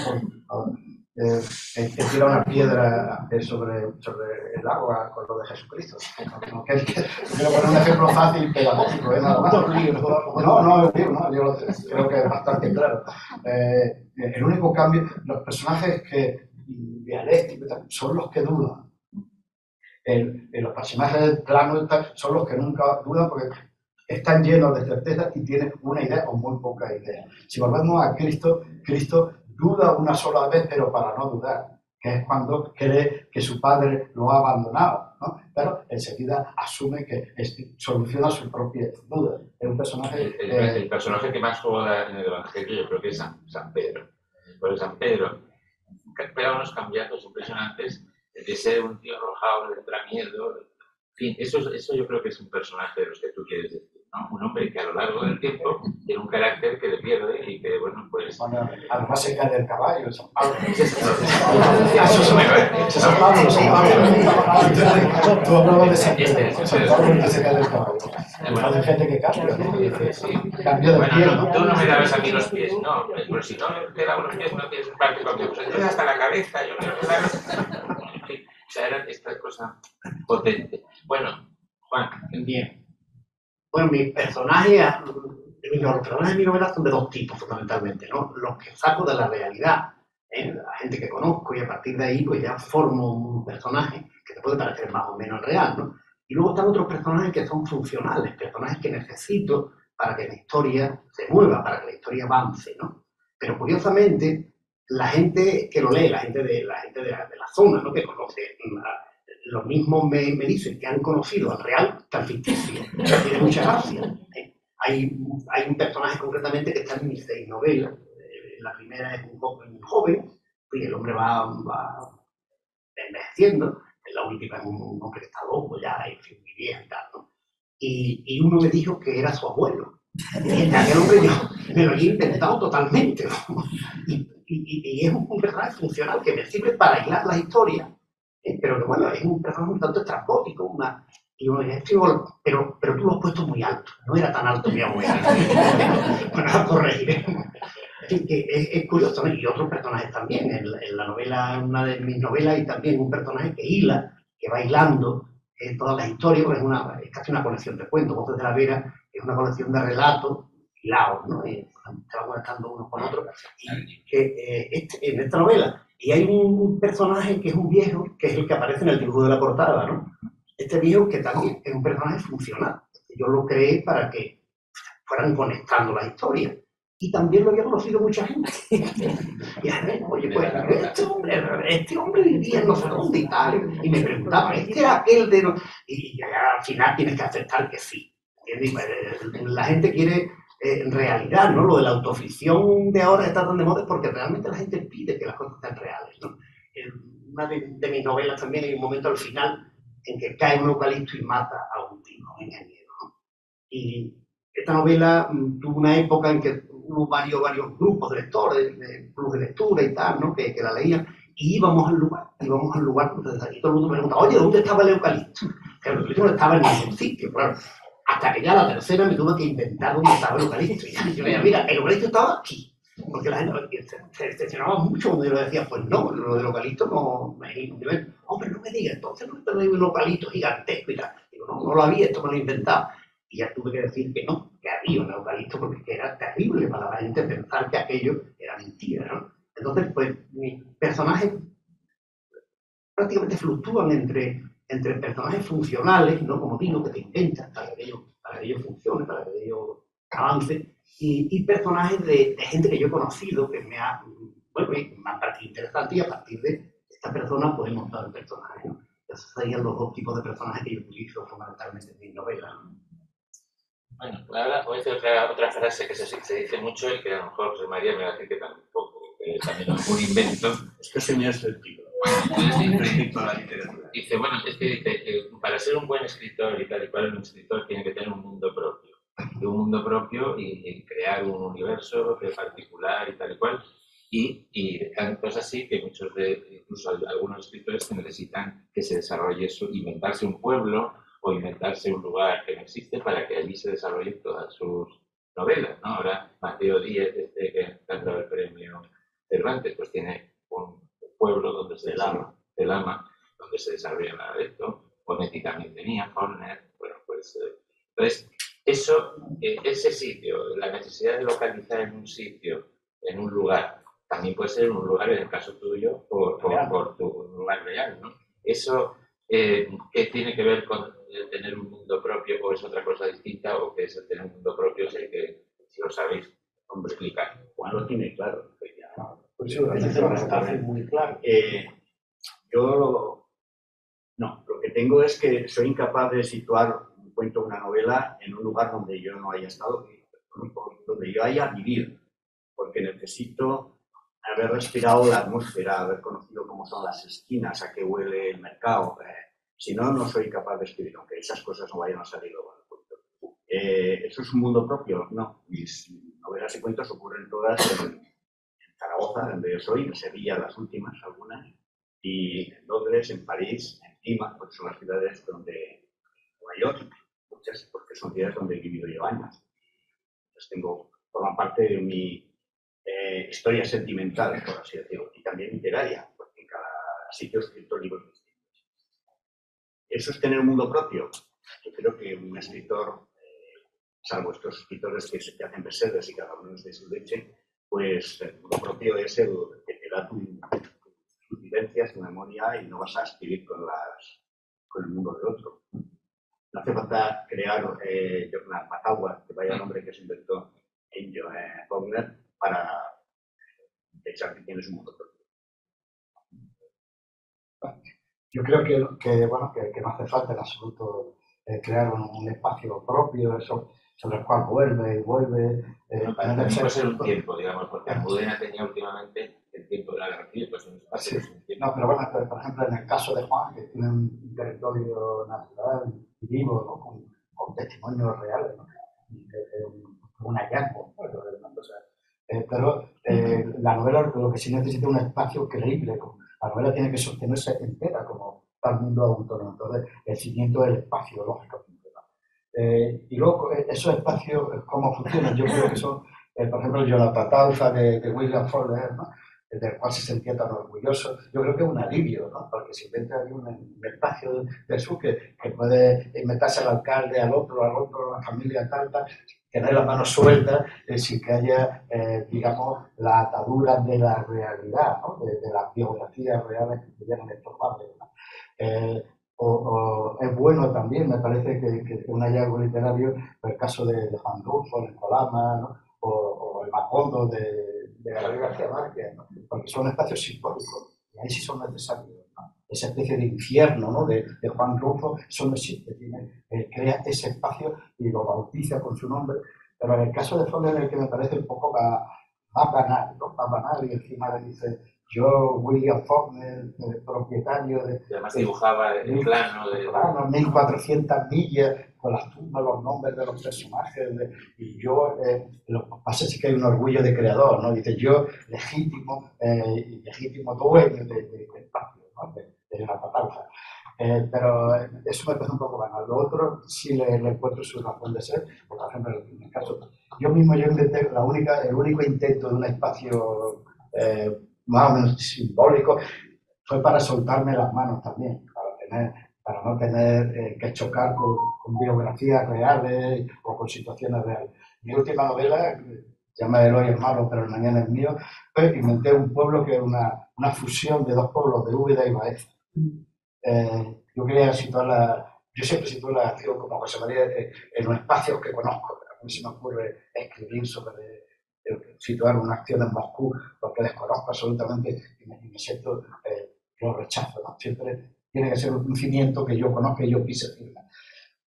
que tira una piedra sobre el agua con lo de Jesucristo. Quiero poner un ejemplo fácil, pedagógico, nada más. No, yo creo que es bastante claro. El único cambio, los personajes dialécticos son los que dudan. Los personajes planos son los que nunca dudan porque están llenos de certeza y tienen una idea o muy poca idea. Si volvemos a Cristo duda una sola vez, pero para no dudar, que es cuando cree que su padre lo ha abandonado, ¿no? Pero enseguida asume que soluciona su propia duda. Es un personaje... El personaje que más juega en el Evangelio yo creo que es San Pedro. Porque San Pedro pega unos cambiazos impresionantes de ser un tío arrojado, de entrar miedo. En fin, eso yo creo que es un personaje de los que tú quieres decir, ¿no? Un hombre que a lo largo del tiempo tiene un carácter que le pierde y que, bueno, pues... Bueno, además se cae del caballo, San Pablo. Tú hablabas de San Pedro. San Pablo que se cae del caballo. Hay gente que cambia. Cambia de pie, ¿no? Tú no me dabas a mí los pies, no. Pero si no te daba los pies, no tienes parte conmigo. Pues entonces hasta la cabeza, yo me lo daba. O sea, era esta cosa potente. Bueno, Juan. Bien. Bueno, mis personajes de mi novela son de dos tipos, fundamentalmente, ¿no? Los que saco de la realidad, la gente que conozco, y a partir de ahí pues ya formo un personaje que te puede parecer más o menos real, ¿no? Y luego están otros personajes que son funcionales, personajes que necesito para que la historia se mueva, para que la historia avance, ¿no? Pero curiosamente, la gente que lo lee, la gente de la zona, ¿no? Que conoce, lo mismo me dicen que han conocido al real que al ficticio. Tiene mucha gracia. Hay un personaje concretamente que está en mis 6 novelas. La primera es un joven, y el hombre va envejeciendo. La última es un hombre que está loco, ya, en fin, muy viejo y tal, ¿no? Y uno me dijo que era su abuelo. Y aquel hombre yo me lo había inventado totalmente, ¿no? Y es un personaje funcional que me sirve para hilar la historia, pero que bueno, es un personaje un tanto estrambótico, pero tú lo has puesto muy alto, no era tan alto mi abuelo. Bueno, a corregir. Es curioso, ¿no? Y otros personajes también. En la novela, una de mis novelas, hay también un personaje que hila, que va hilando todas las historias, porque es casi una colección de cuentos. Voces de la Vera es una colección de relatos hilados, ¿no? Se van conectando unos con otros. Y que, en esta novela, y hay un personaje que es un viejo, que es el que aparece en el dibujo de la portada, ¿no? Este viejo que también es un personaje funcional. Yo lo creé para que fueran conectando las historias. Y también lo había conocido mucha gente. Y a ver, oye, pues este hombre vivía en no sé dónde y tal. Y me preguntaba, ¿este era aquel de...? Y al final tienes que aceptar que sí. ¿Entiendes? La gente quiere realidad, ¿no? Lo de la autoficción de ahora está tan de moda porque realmente la gente pide que las cosas sean reales, ¿no? Una de mis novelas también hay un momento al final en que cae un eucalipto y mata a un tipo ingeniero, ¿no? Y esta novela tuvo una época en que hubo varios grupos de lectores, de clubes de lectura y tal, ¿no? Que la leían, y íbamos al lugar, entonces aquí todo el mundo me preguntaba, oye, ¿dónde estaba el eucalipto? Que el eucalipto no estaba en ningún sitio, claro. Hasta que ya la tercera me tuve que inventar dónde estaba el eucalipto. Y yo le decía, mira, el eucalipto estaba aquí. Porque la gente se decepcionaba mucho cuando yo le decía, pues no, lo del eucalipto no me es un nivel. Hombre, no me digas, entonces no te doy un eucalipto gigantesco y tal. Digo, no lo había, esto me lo he inventado. Y ya tuve que decir que no, que había un eucalipto porque era terrible para la gente pensar que aquello era mentira, ¿no? Entonces, pues, mis personajes prácticamente fluctúan entre personajes funcionales, ¿no? Como digo, que te inventan para que ellos funcionen, para que ellos avancen, y personajes de gente que yo he conocido, que me han parecido interesante, y a partir de esta persona pues he montado el personaje, ¿no? Esos serían los dos tipos de personajes que yo utilizo fundamentalmente en mis novelas, ¿no? Bueno, ahora voy a decir otra frase que se dice mucho y que a lo mejor José María me va a decir que tampoco, que también es un invento. Es que señor es el título. Dice, bueno, es que dice, para ser un buen escritor y tal y cual, un escritor tiene que tener un mundo propio. Y un mundo propio y crear un universo particular y tal y cual. Y tanto es así que incluso algunos escritores que necesitan que se desarrolle eso, inventarse un pueblo o inventarse un lugar que no existe para que allí se desarrollen todas sus novelas, ¿no? Ahora, Mateo Díez, que ha ganado el premio Cervantes, pues tiene un pueblo donde se Celama, donde se desarrolla nada de esto. Bonetti también tenía, Faulkner, bueno, pues... entonces, ese sitio, la necesidad de localizar en un sitio, en un lugar, también puede ser un lugar, en el caso tuyo, por tu lugar real, ¿no? Eso, ¿qué tiene que ver con tener un mundo propio o es otra cosa distinta o qué es el tener un mundo propio? Sé que, si lo sabéis, hombre, explicar. Juan lo tiene claro. Pues sí, ese lo hace muy claro. Yo lo que tengo es que soy incapaz de situar un cuento o una novela en un lugar donde yo no haya estado, donde yo haya vivido, porque necesito haber respirado la atmósfera, haber conocido cómo son las esquinas, a qué huele el mercado. Si no, no soy capaz de escribir, aunque esas cosas no vayan a salir luego en el cuento. ¿Eso es un mundo propio? No. Mis novelas y cuentos ocurren todas en Zaragoza, donde yo soy, en Sevilla, las últimas, algunas, y en Londres, en París, en Lima, porque son las ciudades donde, Nueva York, muchas, porque son ciudades donde he vivido yo años. Entonces forman parte de mi historia sentimental, por así decirlo, y también literaria, porque en cada sitio he escrito libros distintos. ¿Eso es tener un mundo propio? Yo creo que un escritor, salvo estos escritores que hacen bestsellers y cada uno es de su leche, pues el mundo propio es el que te da tus vivencias, tu memoria, y no vas a escribir con el mundo del otro. No hace falta crear Jornal Matagua, que vaya el nombre que se inventó en Faulkner, para pensar que tienes un mundo propio. Yo creo que no hace falta en absoluto crear un espacio propio sobre el cual vuelve. También puede ser un tiempo, digamos, porque Almudena tenía últimamente el tiempo de la Guerra Civil, pues un espacio. Sí. No, pero bueno, por ejemplo, en el caso de Juan, que tiene un territorio natural vivo, ¿no? con testimonios reales, ¿no? Un hallazgo, ¿no? Pero la novela lo que sí necesita es un espacio creíble. La novela tiene que sostenerse entera como tal mundo autónomo. Entonces, el cimiento del espacio lógico. Y luego, esos espacios, ¿cómo funcionan? Yo creo que son, por ejemplo, Jonathan Taufa de William Faulkner, ¿no? del cual se sentía tan orgulloso. Yo creo que es un alivio, ¿no? Porque si inventa un espacio de sur que puede inventarse al alcalde, al otro, a la familia, tal, tener las manos sueltas sin que haya, digamos, la atadura de la realidad, ¿no? De las biografías reales que pudieran estorbarle, ¿no? Es bueno también, me parece que un hallazgo literario, el caso de Juan Rulfo, el Colama, ¿no? o el Macondo de Gabriel García Márquez, ¿no? Porque son espacios simbólicos y ahí sí son necesarios, ¿no? Esa especie de infierno, ¿no? de Juan Rulfo, eso no existe, crea ese espacio y lo bautiza con su nombre, pero en el caso de Faulkner, el que me parece un poco más banal, ¿no? Más banal, y encima le dice: yo, William Faulkner, propietario de... Además dibujaba el plano de... Claro, 1400 millas con las tumbas, los nombres de los personajes, y yo, lo que pasa es que hay un orgullo de creador, ¿no? Dice: yo, legítimo dueño de espacio, ¿no? de la patalza. Pero eso me parece un poco banal. Lo otro sí le encuentro su razón de ser. Por ejemplo, en el caso, yo inventé el único intento de un espacio más o menos simbólico fue para soltarme las manos también, para no tener que chocar con biografías reales o con situaciones reales. Mi última novela, llama El hoy es malo, pero el mañana es mío, pues inventé un pueblo que es una fusión de dos pueblos, de Úbeda y Baeza. Yo quería yo siempre sitúo la acción como José María en los espacios que conozco. A mí se me ocurre escribir sobre situar una acción en Moscú porque desconozco absolutamente y me siento, lo rechazo, ¿no? Siempre tiene que ser un cimiento que yo conozca y yo pise firme.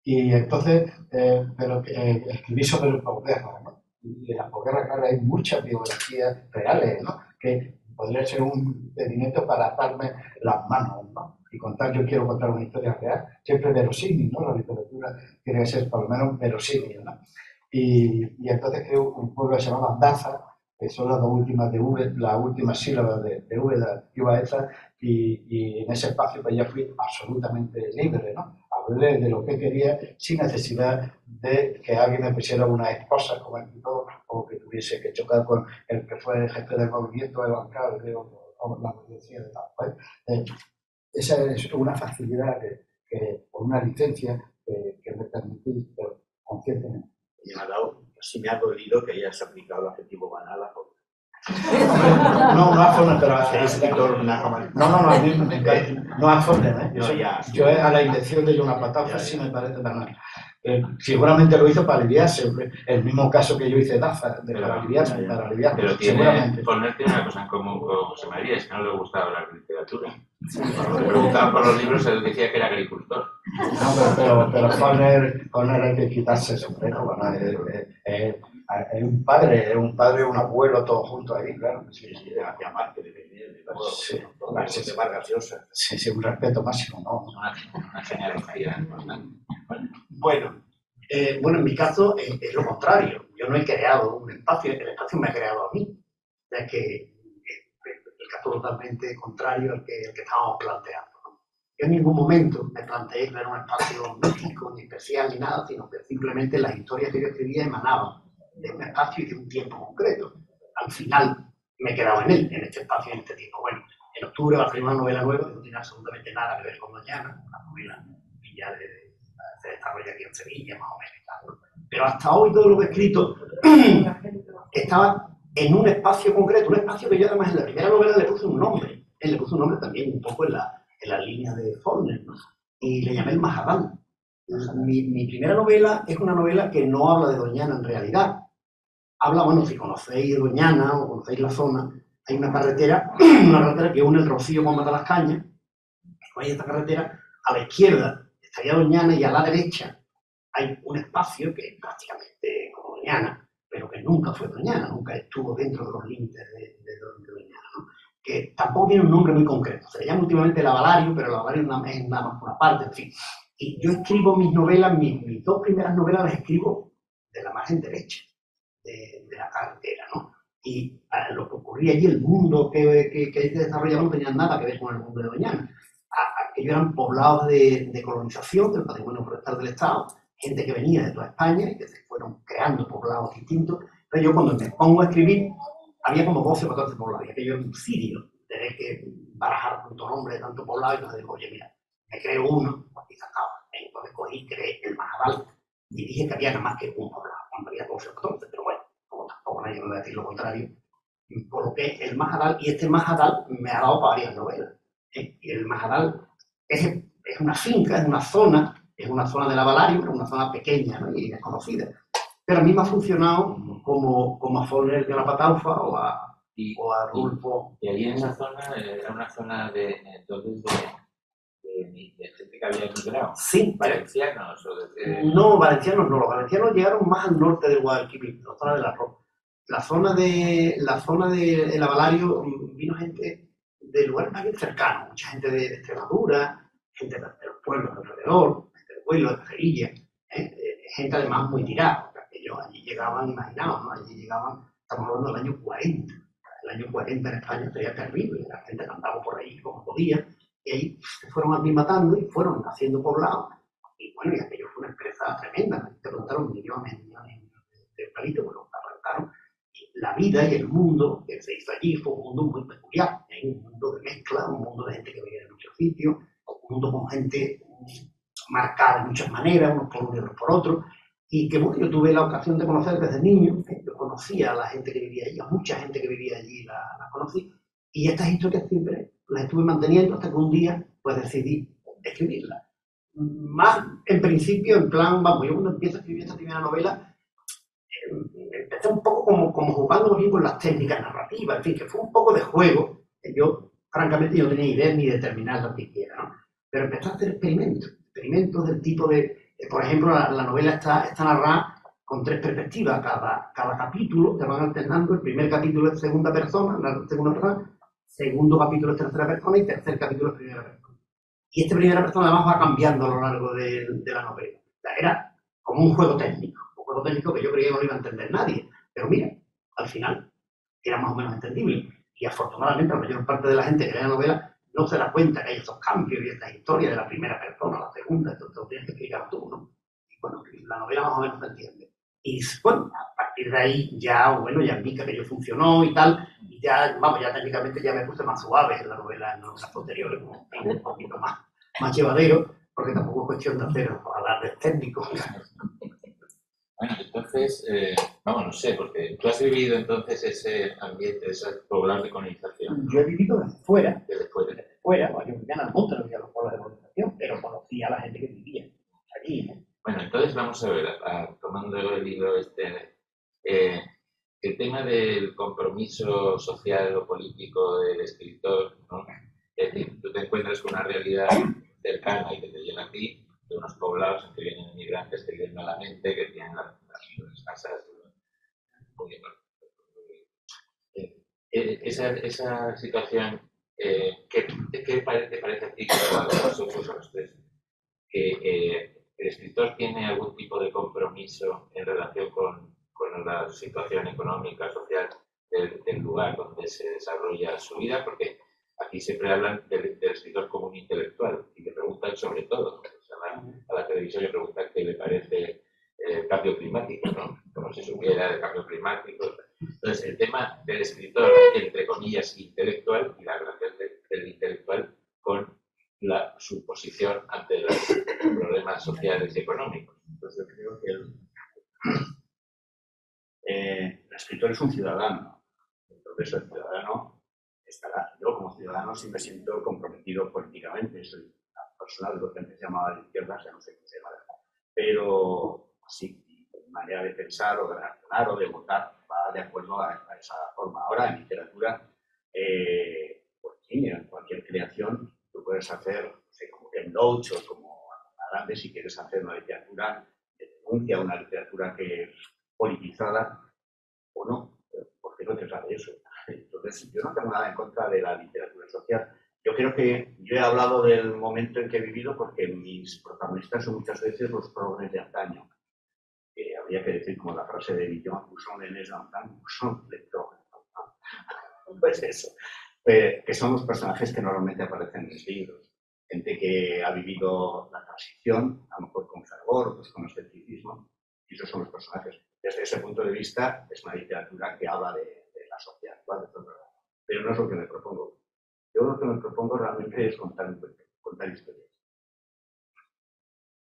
Y entonces, escribí sobre el posguerra, ¿no? Y en la posguerra, claro, hay muchas biografías reales, ¿no? Que podría ser un impedimento para atarme las manos, ¿no? Y yo quiero contar una historia real, siempre verosímil, ¿no? La literatura tiene que ser por lo menos verosímil, ¿no? Y entonces creo un pueblo que se llama Daza, que son las dos últimas las últimas sílabas de Úbeda y Baeza, y en ese espacio pues ya fui absolutamente libre, ¿no? Hablé de lo que quería sin necesidad de que alguien me pusiera una esposa como escritor o que tuviese que chocar con el que fue el jefe del movimiento, el alcalde o la policía de tal. ¿Pues? Esa es una facilidad o una licencia que me permití, pero conscientemente. Y me ha dado, sí me ha dolido que hayas aplicado el adjetivo banal a Faulkner. No a Faulkner, pero a escritor No, a mí me encanta. No a Faulkner, ¿eh? Yo a la invención de Jonah Pataufa sí me parece banal. Seguramente lo hizo para aliviarse, el mismo caso que yo hice Daza, para aliviarse, pero seguramente. Faulkner tiene una cosa en común con José María, es que no le gustaba hablar de literatura. Cuando le preguntaban por los libros, él decía que era agricultor. No, pero Faulkner hay que quitarse el sombrero, bueno, es un padre, un abuelo, todo junto ahí, claro. Sí, de García Márquez, de todo. Sí, de Vargas Llosa. Sí, un respeto máximo, ¿no? Una genealogía. Bueno, en mi caso es lo contrario. Yo no he creado un espacio, el espacio me ha creado a mí. Ya que el caso totalmente contrario al que estábamos planteando, ¿no? Yo en ningún momento me planteé crear un espacio místico, ni especial, ni nada, sino que simplemente las historias que yo escribía emanaban de un espacio y de un tiempo concreto. Al final me he quedado en él, en este espacio, en este tiempo. Bueno, en octubre va a salir una novela nueva que no tiene absolutamente nada que ver con Doñana, una novela que ya se desarrolla aquí en Sevilla, más o menos. Pero hasta hoy todo lo que he escrito estaba en un espacio concreto, un espacio que yo además en la primera novela le puse un nombre. Él le puso un nombre también un poco en la línea de Faulkner, ¿no? Y le llamé el Mahadán. Mi primera novela es una novela que no habla de Doñana en realidad. Habla, bueno, si conocéis Doñana o conocéis la zona, hay una carretera que une el Rocío con Matalascañas. Hay esta carretera, a la izquierda estaría Doñana y a la derecha hay un espacio que es prácticamente como Doñana, pero que nunca fue Doñana, nunca estuvo dentro de los límites de Doñana, ¿no? Que tampoco tiene un nombre muy concreto. Se le llama últimamente Lavalario, pero Lavalario es nada más una parte, en fin. Y yo escribo mis novelas, mis dos primeras novelas las escribo de la margen derecha de la carretera, ¿no? Y lo que ocurría allí, el mundo que se desarrollaba no tenía nada que ver con el mundo de Doñana. Aquellos eran poblados de colonización del patrimonio forestal del Estado, gente que venía de toda España y que se fueron creando poblados distintos. Pero yo cuando me pongo a escribir, había como 12 o 14 poblados, y aquello era un cirio, tener que barajar tanto nombre, tanto poblado, y entonces digo, oye, mira, me creo uno, y sacaba. Entonces cogí, creé el Majadal, y dije que había nada más que un poblado, cuando había 12 o 14, pero bueno, como tampoco nadie me va a decir lo contrario, coloqué el Majadal, y este Majadal me ha dado para varias novelas. Y el Majadal es una finca, es una zona de la Valario, una zona pequeña, ¿no?, y desconocida. Pero a mí me ha funcionado como a Foller de la Pataufa o a Rulfo. Y allí en esa zona era una zona entonces de gente que había emigrado. Sí. ¿Valencianos? No, valencianos no. Los valencianos llegaron más al norte del Guadalquivir, la zona de la Roca. La zona de la Valario vino gente de lugares más bien cercanos, mucha gente de Extremadura, gente de los pueblos alrededor, gente de Huelva, de Cerilla, gente además muy tirada. Ellos allí llegaban, imaginaos, ¿no? Allí llegaban, estamos hablando del año 40. El año 40 en España sería terrible, la gente andaba por ahí como podía, y ahí se fueron aclimatando y fueron haciendo poblados. Y bueno, y aquello fue una empresa tremenda, te preguntaron millones de palitos, bueno, apartaron. La vida y el mundo que se hizo allí fue un mundo muy peculiar, un mundo de mezcla, un mundo de gente que venía de muchos sitios, un mundo con gente marcada de muchas maneras, unos por uno y otros por otro. Y que bueno, yo tuve la ocasión de conocer desde niño, yo conocía a la gente que vivía allí, a mucha gente que vivía allí la conocí, y estas historias siempre las estuve manteniendo hasta que un día pues decidí escribirlas. Más en principio, en plan, vamos, yo cuando empiezo a escribir esta primera novela, empecé un poco como jugando bien con las técnicas narrativas, en fin, que fue un poco de juego, que yo francamente no tenía idea ni de terminar lo que quiera, ¿no? Pero empecé a hacer experimentos del tipo de... Por ejemplo, la novela está narrada con 3 perspectivas. Cada capítulo te van alternando. El primer capítulo es segunda persona, segundo capítulo es tercera persona y tercer capítulo es primera persona. Y este primera persona además va cambiando a lo largo de la novela. O sea, era como un juego técnico que yo creía que no lo iba a entender nadie. Pero mira, al final era más o menos entendible. Y afortunadamente la mayor parte de la gente que lee la novela no se da cuenta que hay esos cambios y estas historias de la primera persona a la segunda, entonces lo tienes que explicar tú, ¿no? Y bueno, la novela más o menos se entiende. Y bueno, a partir de ahí ya vi que aquello funcionó y tal, y ya técnicamente ya me puse más suave en la novela, en las posteriores, un poquito más llevadero, porque tampoco es cuestión de hacer alardes técnicos. Bueno, entonces, no sé, porque tú has vivido entonces ese ambiente, esos poblados de colonización. Yo he vivido desde fuera. Desde fuera. Yo vivía en Almonte, no vivía en los pueblos de colonización, pero conocía a la gente que vivía allí, ¿no? Bueno, entonces vamos a ver, tomando el libro el tema del compromiso social o político del escritor, ¿no? Es decir, tú te encuentras con una realidad cercana y que te llega a ti, de unos poblados en que vienen inmigrantes que viven malamente, que tienen las casas muy esa situación, ¿qué te parece a ti que a nosotros, a los tres, que el escritor tiene algún tipo de compromiso en relación con la situación económica, social del lugar donde se desarrolla su vida? Porque aquí siempre hablan del escritor como un intelectual y le preguntan sobre todo, o sea, a la televisión le preguntan qué le parece el cambio climático, ¿no? Como si supiera del cambio climático. Entonces, el tema del escritor, entre comillas, intelectual, y la relación del intelectual con su posición ante los problemas sociales y económicos. Entonces, yo creo que el escritor es un ciudadano. Entonces, el ciudadano estará. Yo, como ciudadano, sí me siento comprometido políticamente. Soy una persona de lo que antes se llamaba de izquierdas, ya no sé cómo se llama. Pero sí, mi manera de pensar o de reaccionar o de votar va de acuerdo a esa forma. Ahora, en literatura, pues sí, en cualquier creación, tú puedes hacer, no sé, como Ken Loach o como Grande, si quieres hacer una literatura de denuncia, una literatura que es politizada o no, porque no te sabe eso. Entonces, yo no tengo nada en contra de la literatura social. Yo creo que yo he hablado del momento en que he vivido porque mis protagonistas son muchas veces los progres de antaño. Habría que decir como la frase de Villon, son les d'antan, son les progres. Pues eso, que son los personajes que normalmente aparecen en los libros. Gente que ha vivido la transición, a lo mejor con fervor, otros con escepticismo, y esos son los personajes. Desde ese punto de vista, es una literatura que habla de la sociedad. intelectual, etc. Pero no es lo que me propongo. Yo lo que me propongo realmente es contar historias.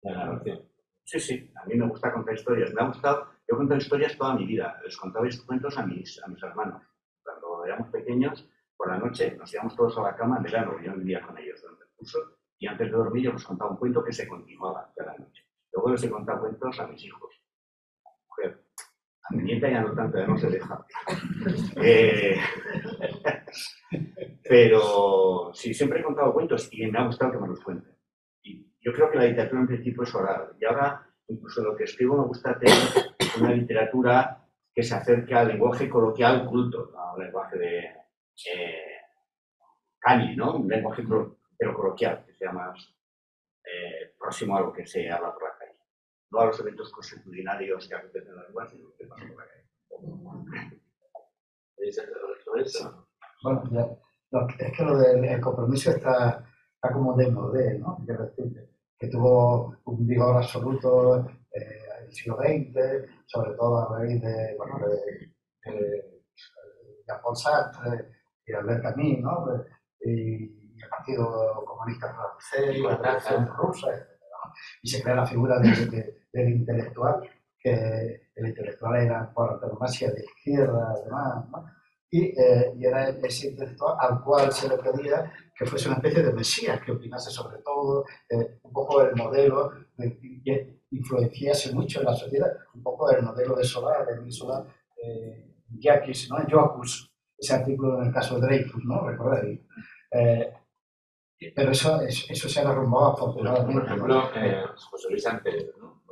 La narración. Sí, sí, a mí me gusta contar historias. Me ha gustado, yo he contado historias toda mi vida. Les contaba cuentos a mis hermanos. Cuando éramos pequeños, por la noche nos íbamos todos a la cama en verano. Yo vivía con ellos durante el curso y antes de dormir yo les contaba un cuento que se continuaba de la noche. Luego les he contado cuentos a mis hijos. Mujer, a mi nieta ya no tanto, ya no se deja. Pero sí, siempre he contado cuentos y me ha gustado que me los cuenten. Y yo creo que la literatura en principio es oral. Y ahora, incluso lo que escribo, me gusta tener una literatura que se acerque al lenguaje coloquial culto, ¿no? Al lenguaje de Cani, ¿no? Un lenguaje pero coloquial, que sea más próximo a lo que se habla por la calle. No a los eventos consuetudinarios que acontecen en la lengua, sino que pasan por la calle. ¿Queréis hacer algo sobre eso? Bueno, ya, es que lo del compromiso está como de modé, ¿no? Quiero decir, que tuvo un vigor absoluto en el siglo XX, sobre todo a raíz de, bueno, de Jean-Paul Sartre y Albert Camus, ¿no? Y el Partido Comunista Francés y la Revolución Rusa, etc., ¿no? Y se crea la figura del intelectual, que el intelectual era por antonomasia de izquierda, además, ¿no? Y era ese intelectual al cual se le pedía que fuese una especie de mesías, que opinase sobre todo, un poco el modelo, que influenciase mucho en la sociedad, un poco el modelo de Solá, de Emile Solá, Jacques, ¿no? Joacus, ese artículo en el caso de Dreyfus, ¿no? ¿Recordáis? Pero eso se ha derrumbado afortunadamente. Por ejemplo, José Luis Anteros, ¿no?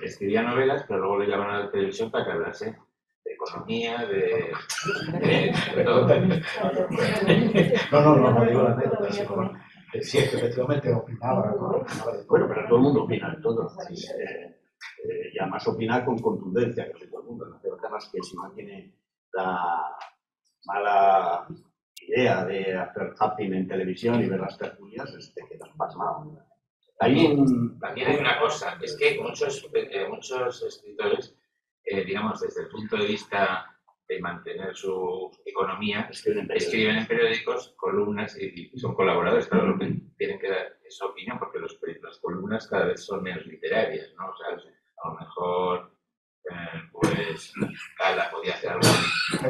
Escribía novelas, pero luego le llamaron a la televisión para que hablase de economía, de todo. No digo la anécdota, sino que sí, es que efectivamente opinaba, ¿no? Bueno, pero todo el mundo opina de todo. Y además opina con contundencia, casi todo el mundo. No hace falta más que si no tiene la mala idea de hacer zapping en televisión y ver las tertulias, te quedas pasmado. También hay una cosa, es que muchos escritores, digamos, desde el punto de vista de mantener su economía, escriben en periódicos columnas y son colaboradores, claro, lo que tienen que dar es opinión, porque las columnas cada vez son menos literarias, ¿no? O sea, a lo mejor, pues, Gala podía hacer algo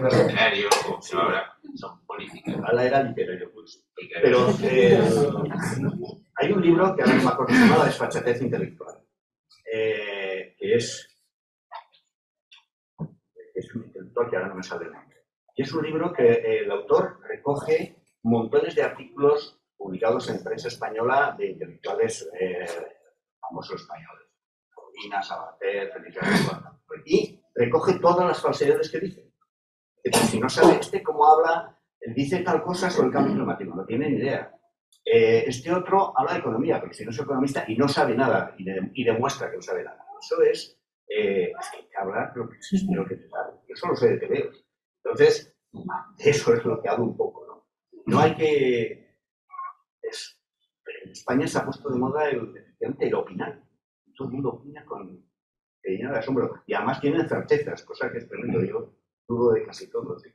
literario, o sea, ahora son políticas. Gala era literario, pues. Pero hay un libro que ahora no me acuerdo, se llama La desfachatez intelectual, que es un intelectual que ahora no me sale el nombre. Y es un libro que el autor recoge montones de artículos publicados en prensa española de intelectuales famosos españoles. Corina, Sabater, Felipe Arroyo, y recoge todas las falsedades que dice. Si no sabe cómo habla, él dice tal cosa sobre el cambio climático, no tiene ni idea. Este otro habla de economía, porque si no es economista y no sabe nada y demuestra que no sabe nada. Eso es que hay que hablar lo que te sabe. Yo solo sé de tebeos. Entonces, eso es lo que hablo un poco, ¿no? No hay que... En España se ha puesto de moda el opinar. Todo el mundo opina con llena de asombro. Y además tienen certezas, cosa que es tremendo. Yo dudo de casi todo. Sí.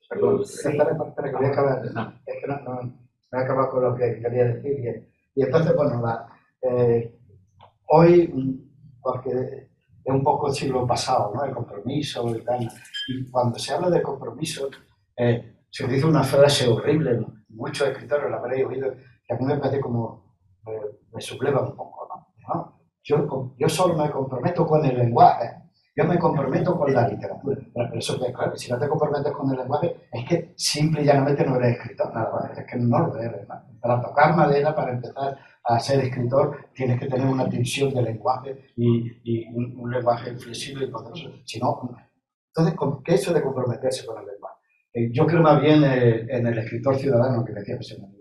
Perdón, espera, que voy a acabar. No, es que no voy a acabar con lo que quería decir. Y entonces, bueno, hoy, porque es un poco el siglo pasado, ¿no? El compromiso y tal. Y cuando se habla de compromiso, se dice una frase horrible, ¿no? Muchos escritores la habréis oído, que a mí me parece como me subleva un poco, ¿no? Yo solo me comprometo con el lenguaje, yo me comprometo con la literatura. Pero eso que, claro, si no te comprometes con el lenguaje, es que simple y llanamente no eres escritor, nada más, es que no lo eres, ¿no? Para tocar madera, para empezar a ser escritor, tienes que tener una tensión de lenguaje y un lenguaje flexible y poderoso. Si no, entonces, ¿qué es eso de comprometerse con el lenguaje? Yo creo más bien en el escritor ciudadano que decía José María.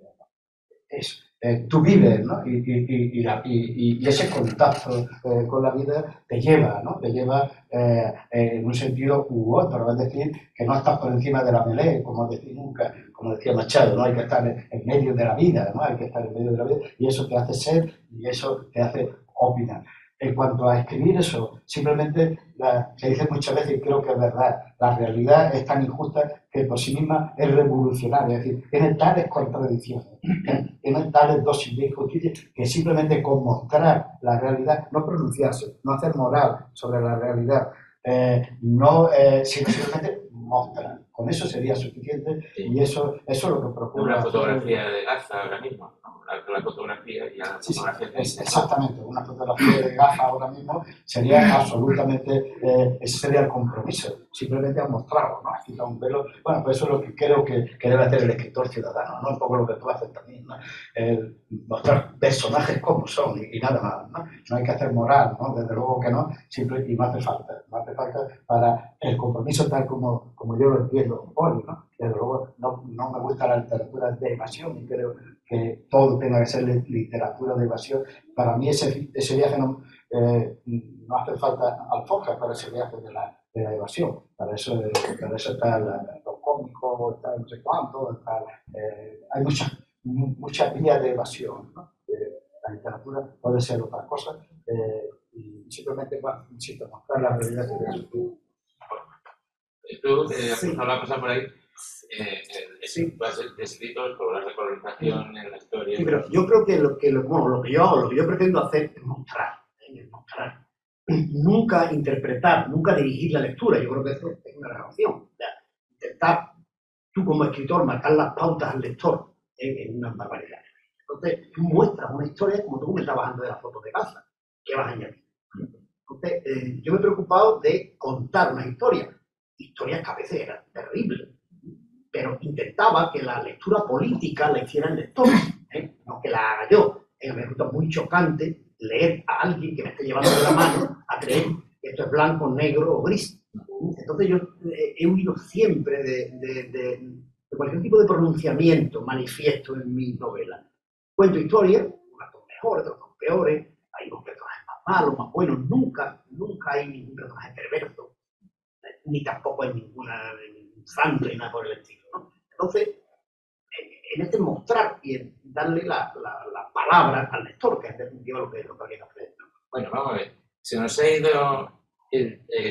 Tú vives, ¿no? Y ese contacto con la vida te lleva, ¿no? Te lleva en un sentido u otro. Es decir, que no estás por encima de la melee, como decía Machado, ¿no? Hay que estar en medio de la vida, ¿no? Hay que estar en medio de la vida y eso te hace ser y eso te hace opinar. En cuanto a escribir eso, simplemente se dice muchas veces, y creo que es verdad, la realidad es tan injusta que por sí misma es revolucionaria, es decir, tiene tales contradicciones, tiene tales dosis de injusticia, que simplemente con mostrar la realidad, no pronunciarse, no hacer moral sobre la realidad, simplemente mostrar. Con eso sería suficiente, Sí. y eso es lo que procuro. Una fotografía de Gaza ahora mismo, ¿no? La fotografía y la fotografía que dice, exactamente, una fotografía de Gaza ahora mismo sería absolutamente, ese sería el compromiso, simplemente han mostrado, ¿no? Quita un velo. Bueno, pues eso es lo que creo que debe hacer el escritor ciudadano, ¿no? Un poco lo que tú haces también, ¿no? Mostrar personajes como son y nada más, ¿no? No hay que hacer moral, ¿no? Desde luego que no, y no hace falta para el compromiso tal como yo lo entiendo hoy, ¿no? Desde luego no me gusta la literatura de evasión y creo que todo tenga que ser literatura de evasión. Para mí ese viaje no hace falta alforjas para ese viaje de la evasión. Para eso está lo cómico, está no sé cuánto, hay muchas vías de evasión, ¿no? La literatura puede ser otra cosa y simplemente, bueno, insisto, mostrar la realidad que es. Tú has cruzado la cosa por ahí. Descritos por la recolonización en la historia. Sí, pero yo creo que lo que yo hago, lo que yo pretendo hacer es mostrar. Nunca interpretar, nunca dirigir la lectura. Yo creo que eso es una gran opción. Intentar tú como escritor marcar las pautas al lector es una barbaridad. Entonces, tú muestras una historia como tú me estabas antes de la foto de Gaza. ¿Qué vas a añadir? Entonces, yo me he preocupado de contar una historia. Historias que a veces eran terribles, pero intentaba que la lectura política la hiciera el lector, no que la haga yo. Me resulta muy chocante leer a alguien que me esté llevando de la mano a creer que esto es blanco, negro o gris. Entonces yo he huido siempre de cualquier tipo de pronunciamiento manifiesto en mis novelas. Cuento historias, unas son mejores, otras son peores, hay unos personajes más malos, más buenos, nunca hay ningún personaje perverso, ni tampoco hay ningún santo ni nada por el estilo, ¿no? Entonces, en este mostrar y en darle la palabra al lector, que es definitiva lo que habría que hacer, ¿no? Bueno, vamos a ver. Se nos ha ido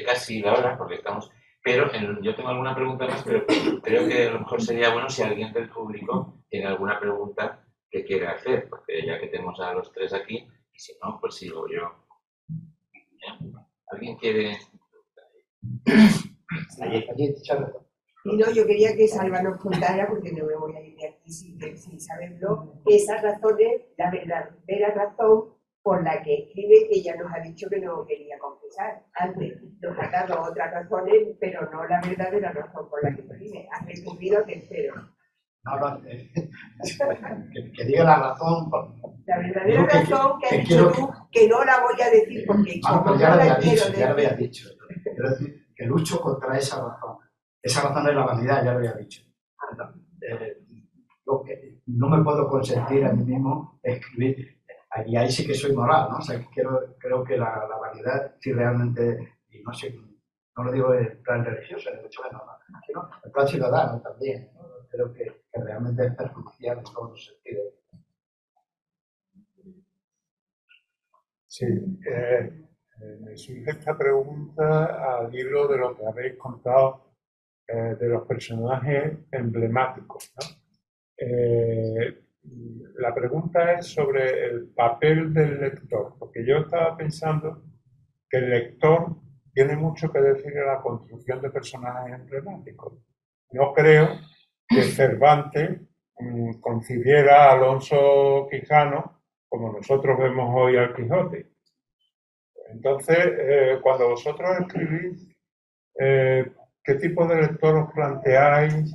casi la hora, porque estamos... Pero yo tengo alguna pregunta más, pero creo que a lo mejor sería bueno si alguien del público tiene alguna pregunta que quiera hacer, porque ya que tenemos a los tres aquí, y si no, pues sigo yo. ¿Alguien quiere...? Allí, Charles. Y no, yo quería que Salva nos contara, porque no me voy a ir de aquí sin saberlo, esas razones, la verdadera razón por la que escribe, que ella nos ha dicho que no quería confesar. Antes nos ha dado otras razones, pero no la verdadera razón por la que escribe. Ha recurrido a terceros. No, que diga la razón. La verdadera razón que has dicho tú, que no la voy a decir porque pero ya lo había dicho. Quiero decir que lucho contra esa razón. Esa razón es la vanidad, ya lo había dicho. No me puedo consentir a mí mismo escribir, y ahí sí que soy moral, ¿no? O sea, creo que la vanidad, si realmente, y no sé, no lo digo en plan religioso, ni mucho menos, ¿no? Sino en plan ciudadano también, ¿no? Creo que realmente es perjudicial en todos los sentidos. Sí, me surge esta pregunta al hilo de lo que habéis contado de los personajes emblemáticos, ¿no? La pregunta es sobre el papel del lector, porque yo estaba pensando que el lector tiene mucho que decir en la construcción de personajes emblemáticos. No creo que Cervantes concibiera a Alonso Quijano como nosotros vemos hoy al Quijote. Entonces, cuando vosotros escribís, ¿qué tipo de lector os planteáis?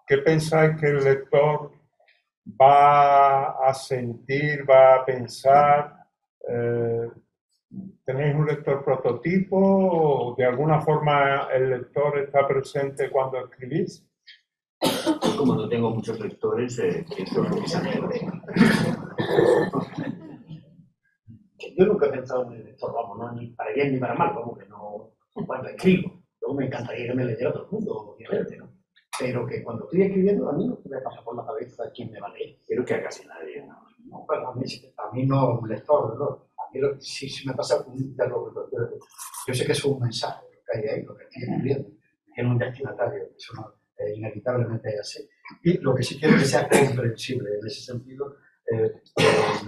¿Qué pensáis que el lector va a sentir, va a pensar? ¿Tenéis un lector prototipo o de alguna forma el lector está presente cuando escribís? Como no tengo muchos lectores, pienso precisamente. Yo nunca he pensado en el lector, vamos, ¿no? Ni para bien ni para mal, como que no, cuando escribo. Luego me encantaría que me leyera todo el mundo, obviamente, ¿no? Pero que cuando estoy escribiendo a mí no me pasa por la cabeza quién me va a leer. Creo que a casi nadie, ¿no? Bueno, a mí no un lector, ¿no? A mí sí me pasa con un interlocutor. Yo sé que es un mensaje lo que hay ahí, lo que estoy escribiendo. Tiene un destinatario, eso no, inevitablemente es así. Y lo que sí quiero es que sea comprensible. En ese sentido,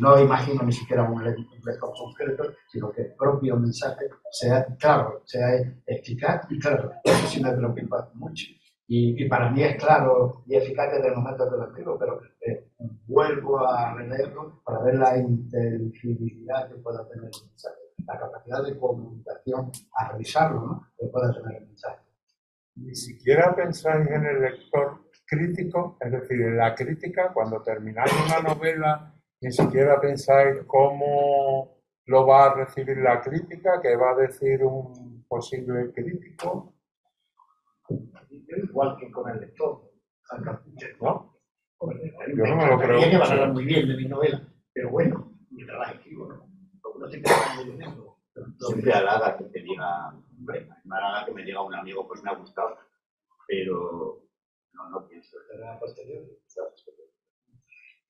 no imagino ni siquiera un lector concreto, sino que el propio mensaje sea claro, sea eficaz y claro. Eso sí me preocupa mucho. Y para mí es claro y eficaz desde el momento que lo escribo, pero vuelvo a releerlo para ver la inteligibilidad que pueda tener el mensaje, la capacidad de comunicación, a revisarlo, ¿no? Que pueda tener el mensaje. Ni siquiera pensáis en el lector crítico, es decir, en la crítica, cuando termináis una novela, ni siquiera pensáis cómo lo va a recibir la crítica, qué va a decir un posible crítico. Igual que con el lector, ¿No? Yo no me lo creo. Que van a hablar muy bien de mi novela, pero bueno, mientras las escribo, ¿no? Porque no siempre van muy bien. Siempre halaga que te diga, hombre, me halaga que me diga un amigo, pues me ha gustado, pero no pienso. Era posterior.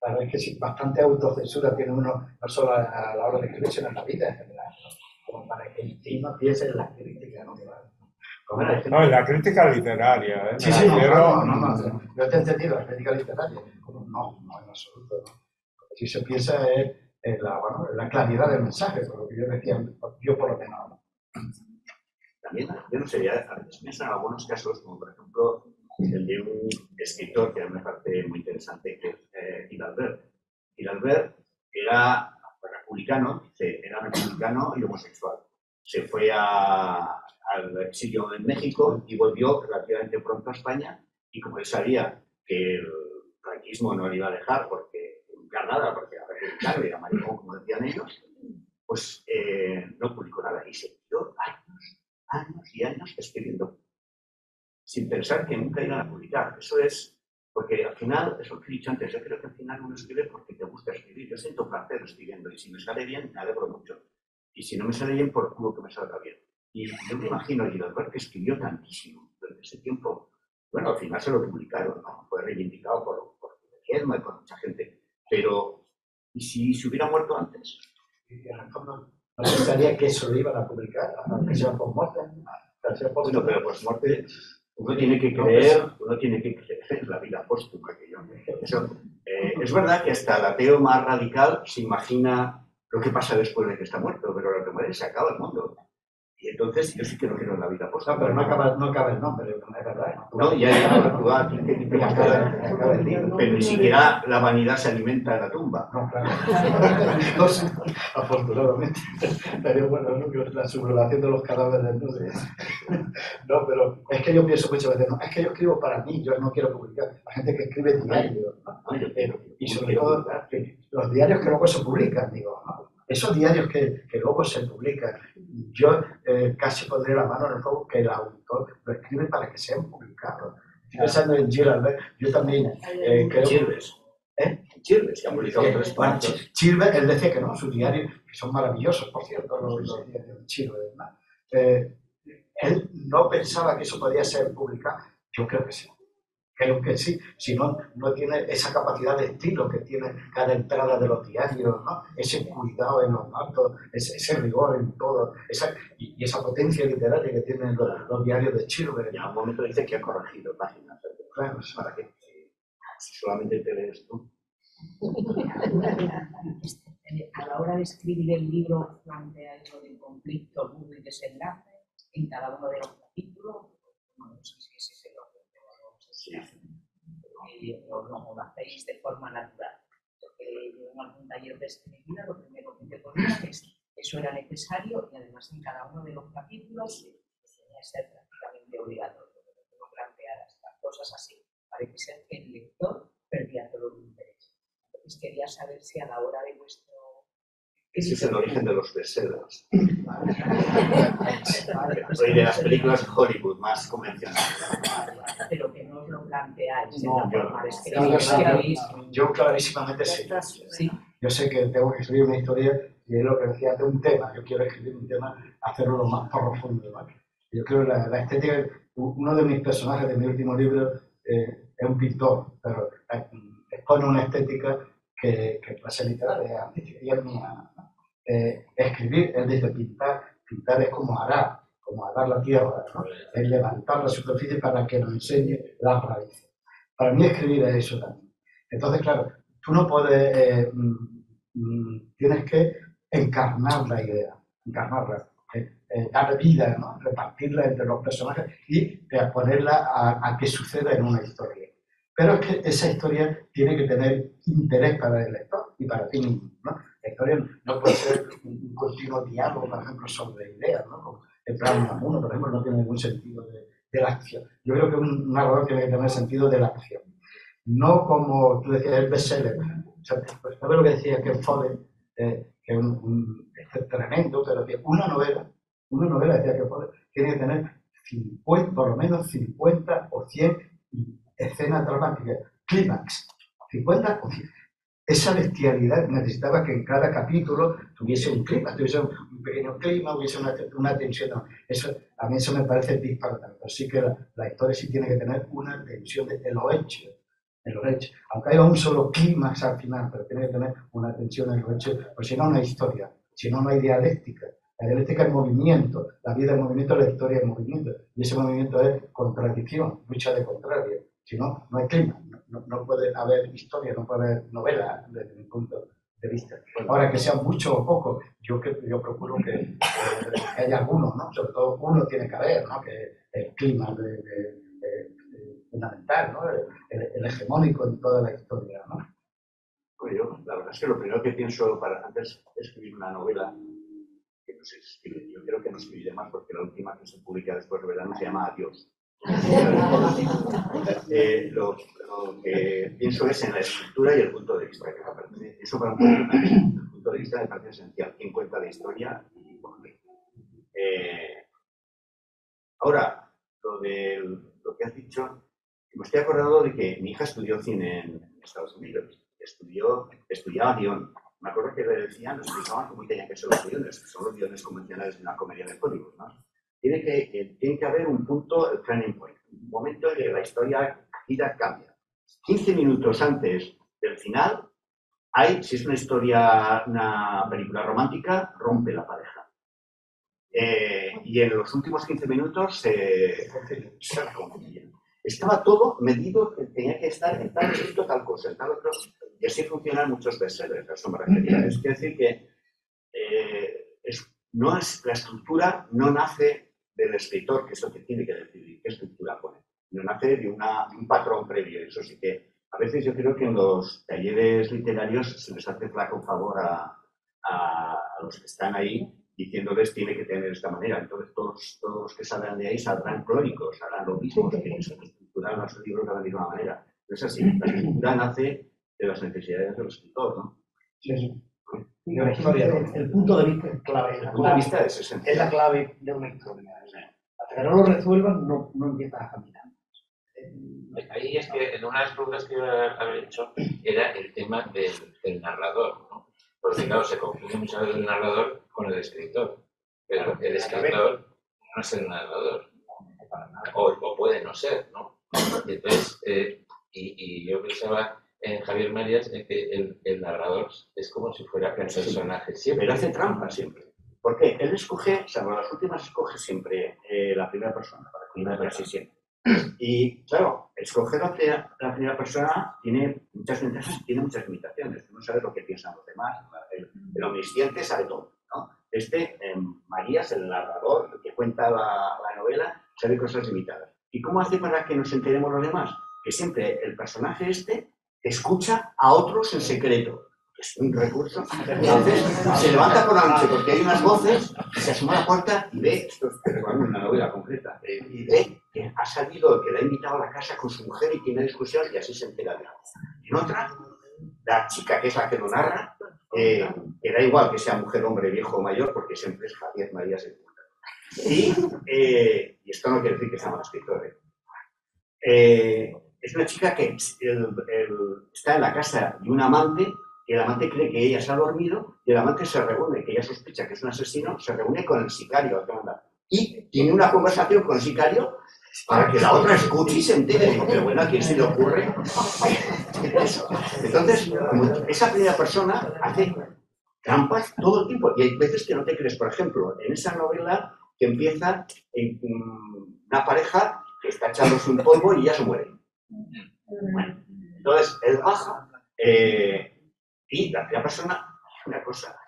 La verdad es que sí, bastante autocensura tiene uno, no solo a la hora de escribir, sino en la vida en general, ¿no? Como para que encima piense en la crítica, ¿no? No, en la crítica literaria, ¿eh? Sí, sí, no, yo te he entendido, la crítica literaria. No, en absoluto, ¿no? Lo que sí se piensa es en la claridad del mensaje, por lo que yo decía, yo por lo menos, ¿no? También, yo no sé, a veces pienso en algunos casos, como por ejemplo el de un escritor que a mí me parece muy interesante, que es Hidalbert. Hidalbert era republicano y homosexual. Se fue al exilio en México y volvió relativamente pronto a España, y como él sabía que el franquismo no le iba a dejar porque era republicano y era maricón, como decían ellos, pues no publicó nada y se quedó años y años escribiendo sin pensar que nunca iban a publicar. Eso es porque al final, eso que he dicho antes, yo creo que al final uno escribe porque te gusta escribir. Yo siento placer escribiendo y si me sale bien, me alegro mucho. Y si no me sale bien, por culo que me salga bien. Y yo me imagino a Hidalbert, que escribió tantísimo durante ese tiempo. Bueno, al final se lo publicaron, ¿no? Fue reivindicado por Gedma y por mucha gente. Pero, ¿y si se hubiera muerto antes? No pensaría que eso lo iban a publicar, aunque sea por muerte. Bueno, pero por muerte uno tiene que creer en la vida póstuma. Es verdad que hasta el ateo más radical se imagina lo que pasa después de que está muerto, pero lo que muere se acaba el mundo. Y entonces yo sí que no creo en la vida póstuma. No, pero no acaba el nombre, es verdad. No, ya acaba el libro. Pero ni siquiera la vanidad se alimenta en la tumba. No, claro. Afortunadamente. Pero bueno, la sublevación de los cadáveres, no, pero es que yo pienso muchas veces, no, es que yo escribo para mí, yo no quiero publicar. La gente que escribe diarios, ¿no? Y sobre todo los diarios que luego se publican, digo, ¿no? Esos diarios que luego se publican, yo casi pondré la mano en el fuego que el autor lo escribe para que sean publicados. Estoy pensando en Gilbert, yo también creo... Chilves, que ha publicado 3 partes. Chilves, él decía que no, sus diarios, que son maravillosos, por cierto, los diarios de Chilves, ¿no? Él no pensaba que eso podía ser publicado. Yo creo que sí. Creo que sí, si no, no tiene esa capacidad de estilo que tiene cada entrada de los diarios, ¿no? Ese cuidado en los datos, ese rigor en todo, y esa potencia literaria que tienen los diarios de Chilves. Y a un momento dice que ha corregido páginas. Claro, para que si solamente te lees tú. A la hora de escribir el libro, planteáis lo del conflicto, nudo y desenlace en cada uno de los capítulos. No sé si ese es el orden. O lo hacéis de forma natural. Porque yo en algún taller de escritura lo primero que te ponía es que eso era necesario y además en cada uno de los capítulos tenía que ser prácticamente obligatorio. No plantearas las cosas así. Parece ser que el lector perdía todo el interés. Entonces quería saber si a la hora de vuestro... Ese es el origen de los bestsellers. Soy de las películas de Hollywood más convencionales. Pero que no os lo planteáis en No, la forma de escribir. Yo clarísimamente sí. Yo sé que tengo que escribir una historia y es lo que decía de un tema. Yo quiero escribir un tema, hacerlo lo más profundo, ¿vale? Yo creo que la estética, uno de mis personajes de mi último libro es un pintor, pero expone una estética que clase literaria artística y es mía, ¿no? Escribir, él dice pintar es como arar la tierra, ¿no? Es levantar la superficie para que nos enseñe las raíces. Para mí escribir es eso también. Entonces, claro, tú no puedes, tienes que encarnar la idea, encarnarla, darle vida, ¿no? Repartirla entre los personajes y ponerla a que suceda en una historia. Pero es que esa historia tiene que tener interés para el lector y para ti mismo, ¿no? La historia no puede ser un continuo diálogo, por ejemplo, sobre ideas, ¿no? Como el plan Unamuno, por ejemplo, no tiene ningún sentido de la acción. Yo creo que un narrador tiene que tener sentido de la acción. No como tú decías, el bestseller. O sea, pues, ¿sabes lo que decía Ken Follett? Que es tremendo, pero que una novela decía Ken Follett, tiene que tener 50, por lo menos 50 o 100 escenas dramáticas, clímax, 50 o 100. Esa bestialidad necesitaba que en cada capítulo tuviese un clima, tuviese un pequeño clima, hubiese una tensión. No, eso, a mí eso me parece disparatado. Pero sí que la historia sí tiene que tener una tensión de los hechos. Aunque haya un solo clímax al final, pero tiene que tener una tensión en los hechos, porque si no, no hay historia, si no, no hay dialéctica. La dialéctica es movimiento, la vida es movimiento, la historia es movimiento. Y ese movimiento es contradicción, lucha de contrarios. Si no, no hay clima, no puede haber historia, no puede haber novela desde mi punto de vista. Ahora, que sean muchos o pocos, yo procuro que haya algunos, ¿no? Sobre todo uno tiene que haber, ¿no? Que el clima fundamental, ¿no? El hegemónico en toda la historia, ¿no? Pues yo, la verdad es que lo primero que pienso para antes de escribir una novela, que no sé escribir, yo creo que no escribiré más porque la última que se publica después de verano se llama Adiós. Lo que pienso es en la estructura y el punto de vista que me parece. Eso para un el punto de vista me parece esencial. ¿Quién cuenta la historia y por qué? Ahora, lo que has dicho, me estoy acordado de que mi hija estudió cine en Estados Unidos. Estudiaba guión. Me acuerdo que le decían, nos explicaban cómo tenían que ser los guiones, que son los guiones convencionales de una comedia de Hollywood, ¿no? Tiene que haber un punto, el turning point, un momento en que la historia gira, cambia. 15 minutos antes del final, si es una película romántica, rompe la pareja. Y en los últimos 15 minutos se reconcilia. Estaba todo medido, tenía que estar en tal minuto, tal cosa, en tal otro. Y así funcionan muchos bestsellers, a eso me refería. Es decir, que la estructura no nace del escritor, que es el que tiene que decidir qué estructura pone. No nace de un patrón previo. Eso sí que a veces yo creo que en los talleres literarios se les hace flaco favor a los que están ahí diciéndoles tiene que tener esta manera. Entonces todos los que salgan de ahí saldrán crónicos, harán lo mismo, que se estructurarán los libros de la misma manera. No es así. La estructura nace de las necesidades del escritor, ¿no? Sí. La historia, el punto de vista es clave. El punto de vista es esencial. Es la clave de una historia. Hasta que no lo resuelvas, no empiezas a caminar. Ahí es que en una de las preguntas que había hecho era el tema del narrador, ¿no? Porque claro, se confunde muchas veces el narrador con el escritor, pero el escritor no es el narrador, o puede no ser, ¿no? Entonces, y yo pensaba en Javier Marías en que el narrador es como si fuera el personaje siempre. Pero hace trampa siempre. Porque él escoge, salvo las últimas, escoge siempre la primera persona, para que casi siempre. Y claro, escoger la primera persona tiene muchas ventajas y tiene muchas limitaciones. Uno sabe lo que piensan los demás. El omnisciente sabe todo, ¿no? Marías, el narrador, el que cuenta la novela, sabe cosas limitadas. ¿Y cómo hace para que nos enteremos los demás? Que siempre el personaje escucha a otros en secreto. Es un recurso. Entonces se levanta por la noche porque hay unas voces, se asoma a la puerta y ve, esto es una novela concreta, y ve que ha salido, que le ha invitado a la casa con su mujer y tiene discusión y así se entera de algo. En otra, la chica, que es la que lo narra, que da igual que sea mujer, hombre, viejo o mayor, porque siempre es Javier Marías el punto. Y esto no quiere decir que sea mal escritor. Es una chica que está en la casa de un amante, y el amante cree que ella se ha dormido, y el amante se reúne, que ella sospecha que es un asesino, se reúne con el sicario y tiene una conversación con el sicario para que la otra escuche y se entere. Digo, pero bueno, ¿a quién se le ocurre eso? Entonces, como esa primera persona hace trampas todo el tiempo. Y hay veces que no te crees. Por ejemplo, en esa novela que empieza en una pareja que está echándose un polvo y ya se muere. Bueno, entonces, él baja y la primera persona, una cosa,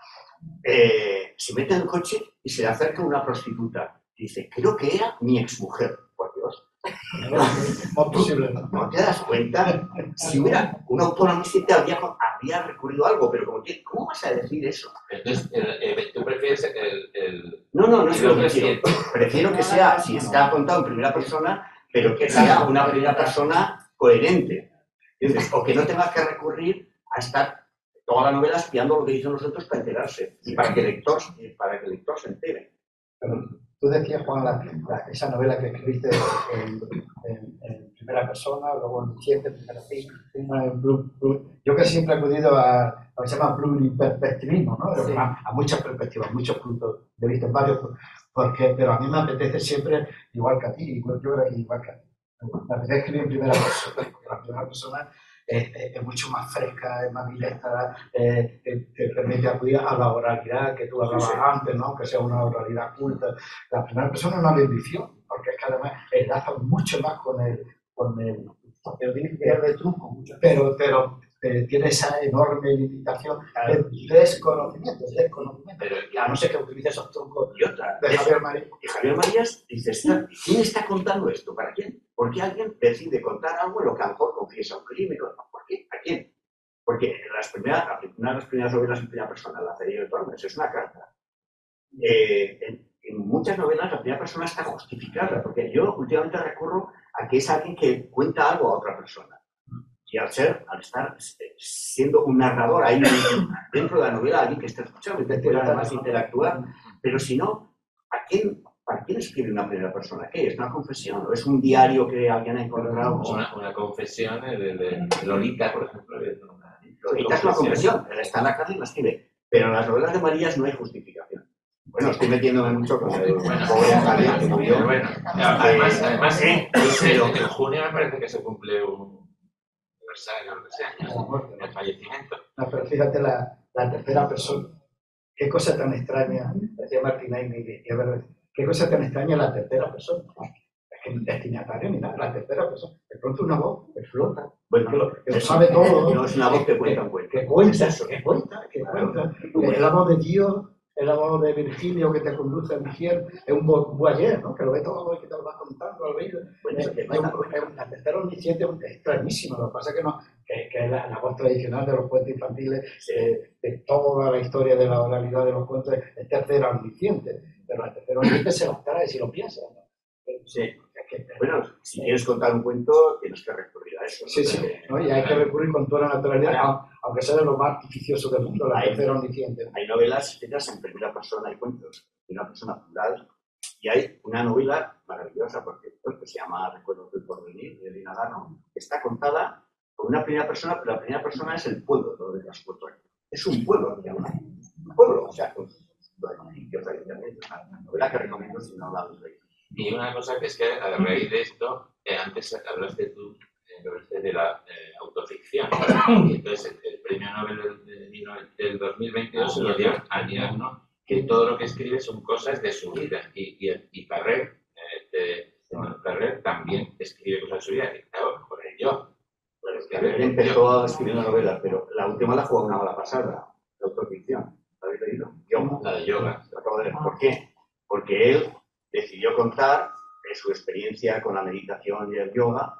se mete en el coche y se le acerca una prostituta. Dice, creo que era mi exmujer. Por Dios. No posible, ¿no? ¿No te das cuenta? Si hubiera un autor omnisciente habría recurrido a algo, pero como que, ¿cómo vas a decir eso? Entonces, ¿tú prefieres No es lo que prefiero. Prefiero que sea, si está contado en primera persona, pero que sea una primera persona coherente. ¿Entiendes? O que no tengas que recurrir a estar toda la novela espiando lo que dicen los otros para enterarse y para que el lector se entere. Tú decías, Juan, esa novela que escribiste en primera persona, luego en siete, primera persona, en yo que siempre he acudido a lo que se llama pluriperspectivismo, ¿no? Sí. A muchas perspectivas, muchos puntos de vista, en varios, pero a mí me apetece siempre, igual que a ti, yo creo que igual que a ti, me apetece escribir en primera persona, porque la primera persona es mucho más fresca, es más directa, te permite acudir a la oralidad que tú hablabas antes, ¿no? Que sea una oralidad culta. La primera persona es una bendición, porque es que además enlaza mucho más con el pero tiene que pierde truco, pero tiene esa enorme limitación de desconocimiento. Pero, a no ser que utilice esos trucos y otra, de Javier Marías. Y Javier Marías dice, ¿quién está contando esto? ¿Para quién? ¿Por qué alguien decide contar algo en lo que a lo mejor confiesa un crimen? ¿Por qué? ¿A quién? Porque una de las primeras novelas en primera persona, La Feria de Tormes, es una carta. En muchas novelas la primera persona está justificada, porque yo últimamente recurro a que es alguien que cuenta algo a otra persona. Y al estar siendo un narrador ahí dentro de la novela, alguien que está escuchando y que puede además interactuar, pero si no, ¿para quién escribe una primera persona? ¿Qué es? ¿Una confesión? ¿O es un diario que alguien ha encontrado? Una confesión de Lolita, por ejemplo. Lolita es una confesión, él está en la cárcel y la escribe. Pero en las novelas de Marías no hay justificación. Bueno, estoy metiéndome mucho con el pobre Javier que murió. Bueno, además en junio me parece que se cumple un aniversario, lo que sea, el fallecimiento. No, pero fíjate la tercera persona. Qué cosa tan extraña, decía Martina y qué cosa tan extraña la tercera persona. Es que no es destinatario ni nada, la tercera persona. De pronto una voz que flota. Bueno, que lo sabe todo. No es una voz que cuenta un cuento. Que cuenta. Es la voz de Dios. Es la voz de Virgilio que te conduce al infierno, es un voyeur, ¿no? Que lo ve todo y que te lo va contando al oído. La tercera omnisciente es extrañísima, lo que pasa es que es la voz tradicional de los cuentos infantiles, de toda la historia de la oralidad de los cuentos, es tercera omnisciente, pero la tercera omnisciente se las trae si lo piensas, ¿no? Sí. Bueno, si quieres contar un cuento, tienes que recurrir a eso. Sí, ¿no? Y hay que recurrir con toda la naturalidad, aunque sea de lo más artificioso del mundo, la tercera omnisciente. Hay novelas escritas en primera persona, hay cuentos en una persona plural, y hay una novela maravillosa, por cierto, que se llama Recuerdos del Porvenir, de Elena Garro, que está contada por una primera persona, pero la primera persona es el pueblo, lo de las cuatro. Es un pueblo, un pueblo, o sea, una novela que recomiendo si no la habéis leído. Y una cosa que es que a raíz de esto, antes hablaste tú de la autoficción. Y entonces el premio Nobel del 2022 se lo dio a Niagno, que todo lo que escribe son cosas de su vida. Y Carrer, Carrer también escribe cosas de su vida. Y claro, por ello. Carrer empezó a escribir una novela, pero la última la jugó una hora pasada, de autoficción. ¿La habéis leído? La de yoga. La acabo de leer. ¿Por qué? Porque él decidió contar su experiencia con la meditación y el yoga,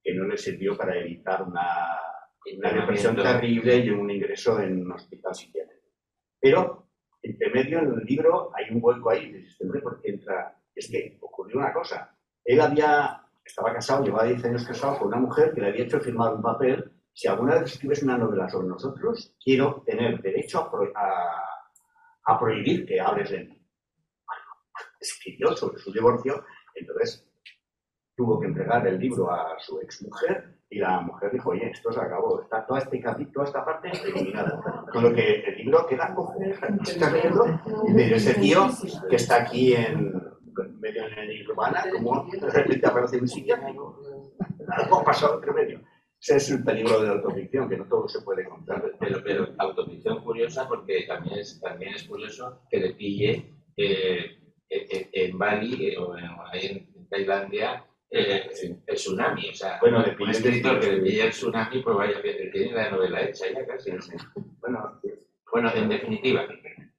que no le sirvió para evitar una depresión terrible y un ingreso en un hospital psiquiátrico. Pero, entre medio, en el libro hay un hueco ahí, dices, porque entra... Es que ocurrió una cosa. Él estaba casado, llevaba 10 años casado con una mujer que le había hecho firmar un papel: si alguna vez escribes una novela sobre nosotros, quiero tener derecho a prohibir que hables de mí. Escribió sobre su divorcio, entonces tuvo que entregar el libro a su exmujer y la mujer dijo, oye, esto se acabó, está todo este capítulo, toda esta parte eliminada. Con lo que el libro queda coger, está leyendo, y ese tío que está aquí en medio nirvana, como de repente aparece un sitio, algo ha pasado entre medio. Ese es el peligro de la autoficción, que no todo se puede contar. Pero autoficción curiosa porque también es curioso que le pille en Bali o ahí en Tailandia el tsunami. O sea, bueno, un escritor que le pille el tsunami, pues vaya, que tiene la novela hecha ya casi. Bueno, en definitiva,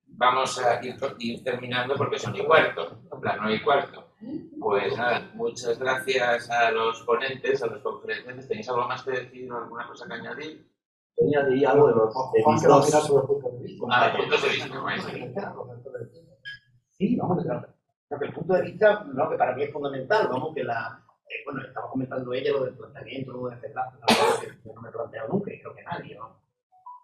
vamos a ir terminando porque son 1:15, las 9:15. Pues nada, muchas gracias a los ponentes, a los conferenciantes. ¿Tenéis algo más que decir o alguna cosa que añadir? Tenía algo de los Juan, que lo opina sobre el punto de vista. Puntos de vista, vais a ir. Sí, vamos, creo que el punto de vista, ¿no? Que para mí es fundamental, vamos, que bueno, estaba comentando ella lo del planteamiento, lo de hacer que yo no me he planteado nunca y creo que nadie, ¿no?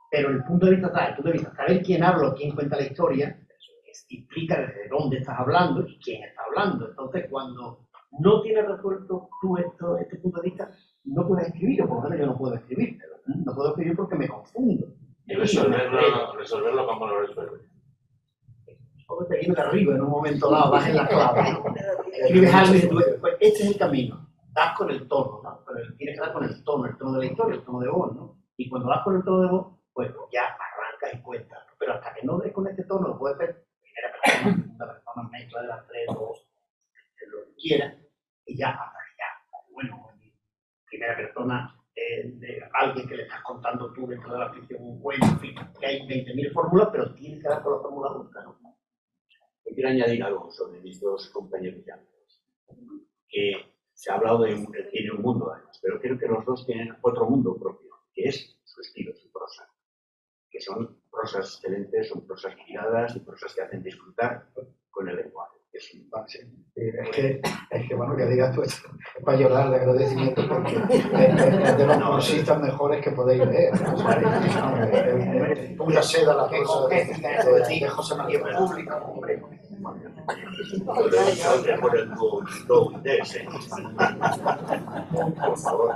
Pero el punto de vista está, saber quién habla o quién cuenta la historia, eso implica desde dónde estás hablando y quién está hablando. Entonces, cuando no tienes resuelto tú este punto de vista, no puedes escribir, o por lo menos yo no puedo escribir, no puedo escribir porque me confundo. ¿Y resolverlo cómo lo resuelves? Todo te viene de arriba en un momento dado, vas en la clave, ¿no? Escribes algo y dices, pues este es el camino, das con el tono, ¿no? Pero tienes que dar con el tono de la historia, el tono de voz, ¿no? Y cuando das con el tono de voz, pues ya arrancas y cuentas, ¿no? Pero hasta que no des con este tono, lo puedes ver primera persona, segunda persona, mezcla de las tres, dos, lo que quieras, y ya, hasta que ya, bueno, primera persona, de alguien que le estás contando tú dentro de la ficción un cuento, en fin, que hay 20.000 fórmulas, pero tienes que dar con la fórmula justa, ¿no? Yo quiero añadir algo sobre mis dos compañeros de ambos, que se ha hablado de que tiene un mundo además, pero creo que los dos tienen otro mundo propio, que es su estilo, su prosa, que son prosas excelentes, son prosas giradas y prosas que hacen disfrutar con el lenguaje. Es un base. Es que bueno, que digas tú esto, es para llorar de agradecimiento porque es de los prosistas mejores que podéis leer, ¿no? Pura seda la prosa de José María Pública, hombre. Por el nuevo interés, por favor.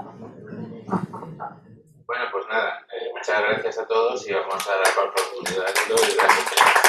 Bueno, pues nada, muchas gracias a todos y vamos a dar por oportunidad y gracias.